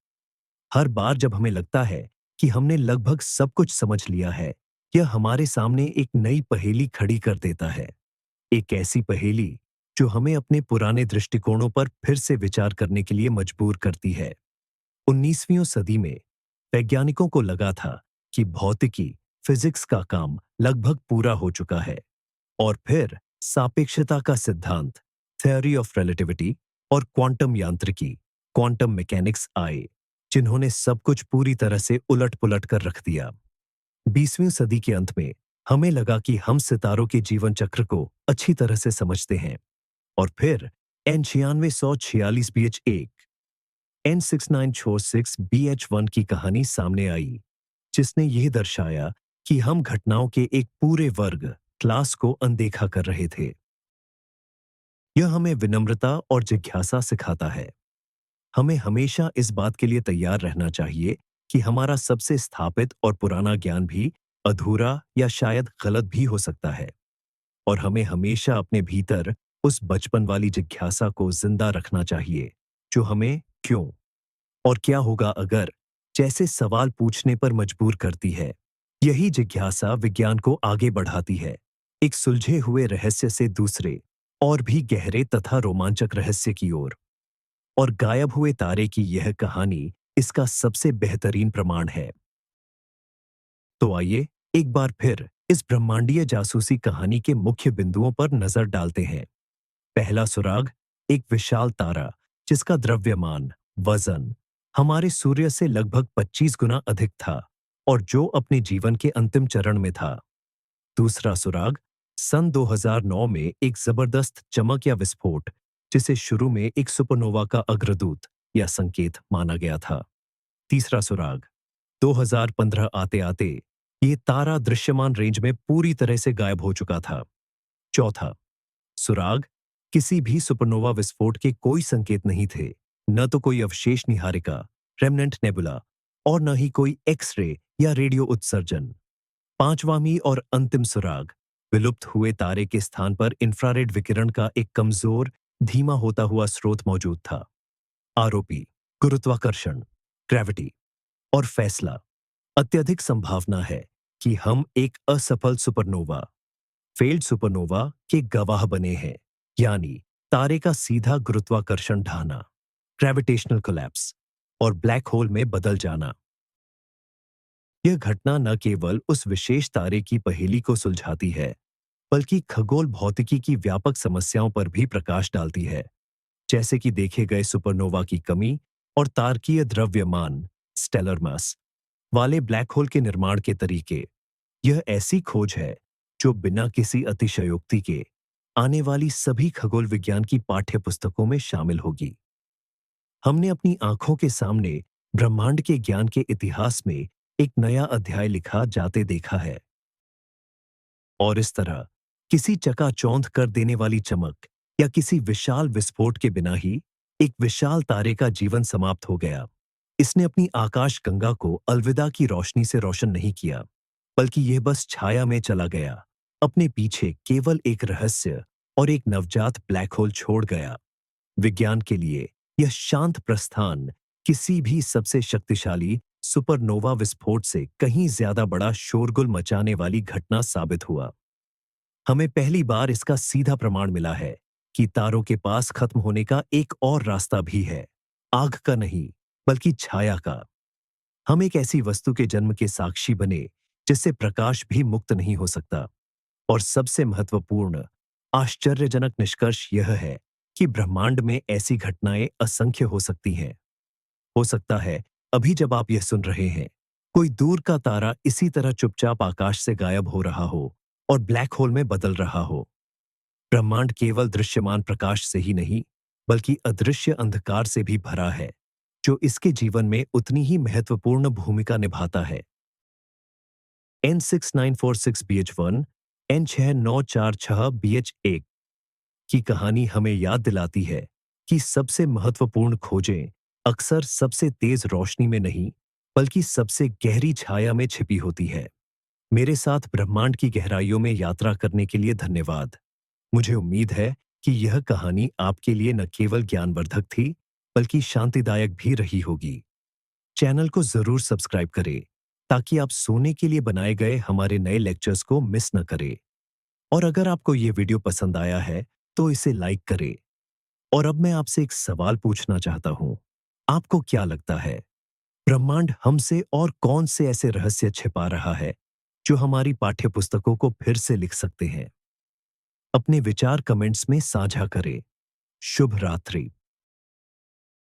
हर बार जब हमें लगता है कि हमने लगभग सब कुछ समझ लिया है, यह हमारे सामने एक नई पहेली खड़ी कर देता है। एक ऐसी पहेली जो हमें अपने पुराने दृष्टिकोणों पर फिर से विचार करने के लिए मजबूर करती है। 19वीं सदी में वैज्ञानिकों को लगा था कि भौतिकी, फिजिक्स का काम लगभग पूरा हो चुका है और फिर सापेक्षता का सिद्धांत, थ्योरी ऑफ रिलेटिविटी और क्वांटम यांत्रिकी, क्वांटम मैकेनिक्स आए, जिन्होंने सब कुछ पूरी तरह से उलट-पुलट कर रख दिया। 20वीं सदी के अंत में हमें लगा कि हम सितारों के जीवन चक्र को अच्छी तरह से समझते हैं और फिर N9646 BH1 N6946 BH1 की कहानी सामने आई, जिसने यह दर्शाया कि हम घटनाओं के एक पूरे वर्ग, क्लास को अनदेखा कर रहे थे। यह हमें विनम्रता और जिज्ञासा सिखाता है। हमें हमेशा इस बात के लिए तैयार रहना चाहिए कि हमारा सबसे स्थापित और पुराना ज्ञान भी अधूरा या शायद गलत भी हो सकता है और हमें हमेशा अपने भीतर उस बचपन वाली जिज्ञासा को जिंदा रखना चाहिए, जो हमें क्यों और क्या होगा अगर जैसे सवाल पूछने पर मजबूर करती है। यही जिज्ञासा विज्ञान को आगे बढ़ाती है, एक सुलझे हुए रहस्य से दूसरे और भी गहरे तथा रोमांचक रहस्य की ओर। और गायब हुए तारे की यह कहानी इसका सबसे बेहतरीन प्रमाण है। तो आइए एक बार फिर इस ब्रह्मांडीय जासूसी कहानी के मुख्य बिंदुओं पर नजर डालते हैं। पहला सुराग, एक विशाल तारा जिसका द्रव्यमान, वजन हमारे सूर्य से लगभग 25 गुना अधिक था और जो अपने जीवन के अंतिम चरण में था। दूसरा सुराग, सन 2009 में एक जबरदस्त चमक या विस्फोट, जिसे शुरू में एक सुपरनोवा का अग्रदूत या संकेत माना गया था। तीसरा सुराग, 2015 आते आते ये तारा दृश्यमान रेंज में पूरी तरह से गायब हो चुका था। चौथा सुराग, किसी भी सुपरनोवा विस्फोट के कोई संकेत नहीं थे, न तो कोई अवशेष निहारिका, रेमनेंट नेबुला और न ही कोई एक्स-रे या रेडियो उत्सर्जन। पांचवां और अंतिम सुराग, विलुप्त हुए तारे के स्थान पर इंफ्रारेड विकिरण का एक कमजोर, धीमा होता हुआ स्रोत मौजूद था। आरोपी, गुरुत्वाकर्षण, ग्रेविटी और फैसला। अत्यधिक संभावना है कि हम एक असफल सुपरनोवा, फेल्ड सुपरनोवा के गवाह बने हैं, यानी तारे का सीधा गुरुत्वाकर्षण ढहना, ग्रेविटेशनल कोलैप्स और ब्लैक होल में बदल जाना। यह घटना न केवल उस विशेष तारे की पहेली को सुलझाती है, बल्कि खगोल भौतिकी की व्यापक समस्याओं पर भी प्रकाश डालती है, जैसे कि देखे गए सुपरनोवा की कमी और तारकीय द्रव्यमान, स्टेलर मास वाले ब्लैक होल के निर्माण के तरीके। यह ऐसी खोज है जो बिना किसी अतिशयोक्ति के आने वाली सभी खगोल विज्ञान की पाठ्य पुस्तकों में शामिल होगी। हमने अपनी आंखों के सामने ब्रह्मांड के ज्ञान के इतिहास में एक नया अध्याय लिखा जाते देखा है। और इस तरह किसी चकाचौंध कर देने वाली चमक या किसी विशाल विस्फोट के बिना ही एक विशाल तारे का जीवन समाप्त हो गया। इसने अपनी आकाश गंगा को अलविदा की रोशनी से रोशन नहीं किया, बल्कि यह बस छाया में चला गया, अपने पीछे केवल एक रहस्य और एक नवजात ब्लैक होल छोड़ गया। विज्ञान के लिए यह शांत प्रस्थान किसी भी सबसे शक्तिशाली सुपरनोवा विस्फोट से कहीं ज्यादा बड़ा शोरगुल मचाने वाली घटना साबित हुआ। हमें पहली बार इसका सीधा प्रमाण मिला है कि तारों के पास खत्म होने का एक और रास्ता भी है, आग का नहीं, बल्कि छाया का। हम एक ऐसी वस्तु के जन्म के साक्षी बने जिससे प्रकाश भी मुक्त नहीं हो सकता। और सबसे महत्वपूर्ण, आश्चर्यजनक निष्कर्ष यह है कि ब्रह्मांड में ऐसी घटनाएं असंख्य हो सकती हैं। हो सकता है अभी जब आप यह सुन रहे हैं, कोई दूर का तारा इसी तरह चुपचाप आकाश से गायब हो रहा हो और ब्लैक होल में बदल रहा हो। ब्रह्मांड केवल दृश्यमान प्रकाश से ही नहीं, बल्कि अदृश्य अंधकार से भी भरा है, जो इसके जीवन में उतनी ही महत्वपूर्ण भूमिका निभाता है। N6946BH1, N6946BH1 की कहानी हमें याद दिलाती है कि सबसे महत्वपूर्ण खोजें अक्सर सबसे तेज रोशनी में नहीं, बल्कि सबसे गहरी छाया में छिपी होती है। मेरे साथ ब्रह्मांड की गहराइयों में यात्रा करने के लिए धन्यवाद। मुझे उम्मीद है कि यह कहानी आपके लिए न केवल ज्ञानवर्धक थी, बल्कि शांतिदायक भी रही होगी। चैनल को जरूर सब्सक्राइब करें ताकि आप सोने के लिए बनाए गए हमारे नए लेक्चर्स को मिस न करें। और अगर आपको ये वीडियो पसंद आया है तो इसे लाइक करें। और अब मैं आपसे एक सवाल पूछना चाहता हूं। आपको क्या लगता है, ब्रह्मांड हमसे और कौन से ऐसे रहस्य छिपा रहा है जो हमारी पाठ्यपुस्तकों को फिर से लिख सकते हैं? अपने विचार कमेंट्स में साझा करें। शुभ रात्रि।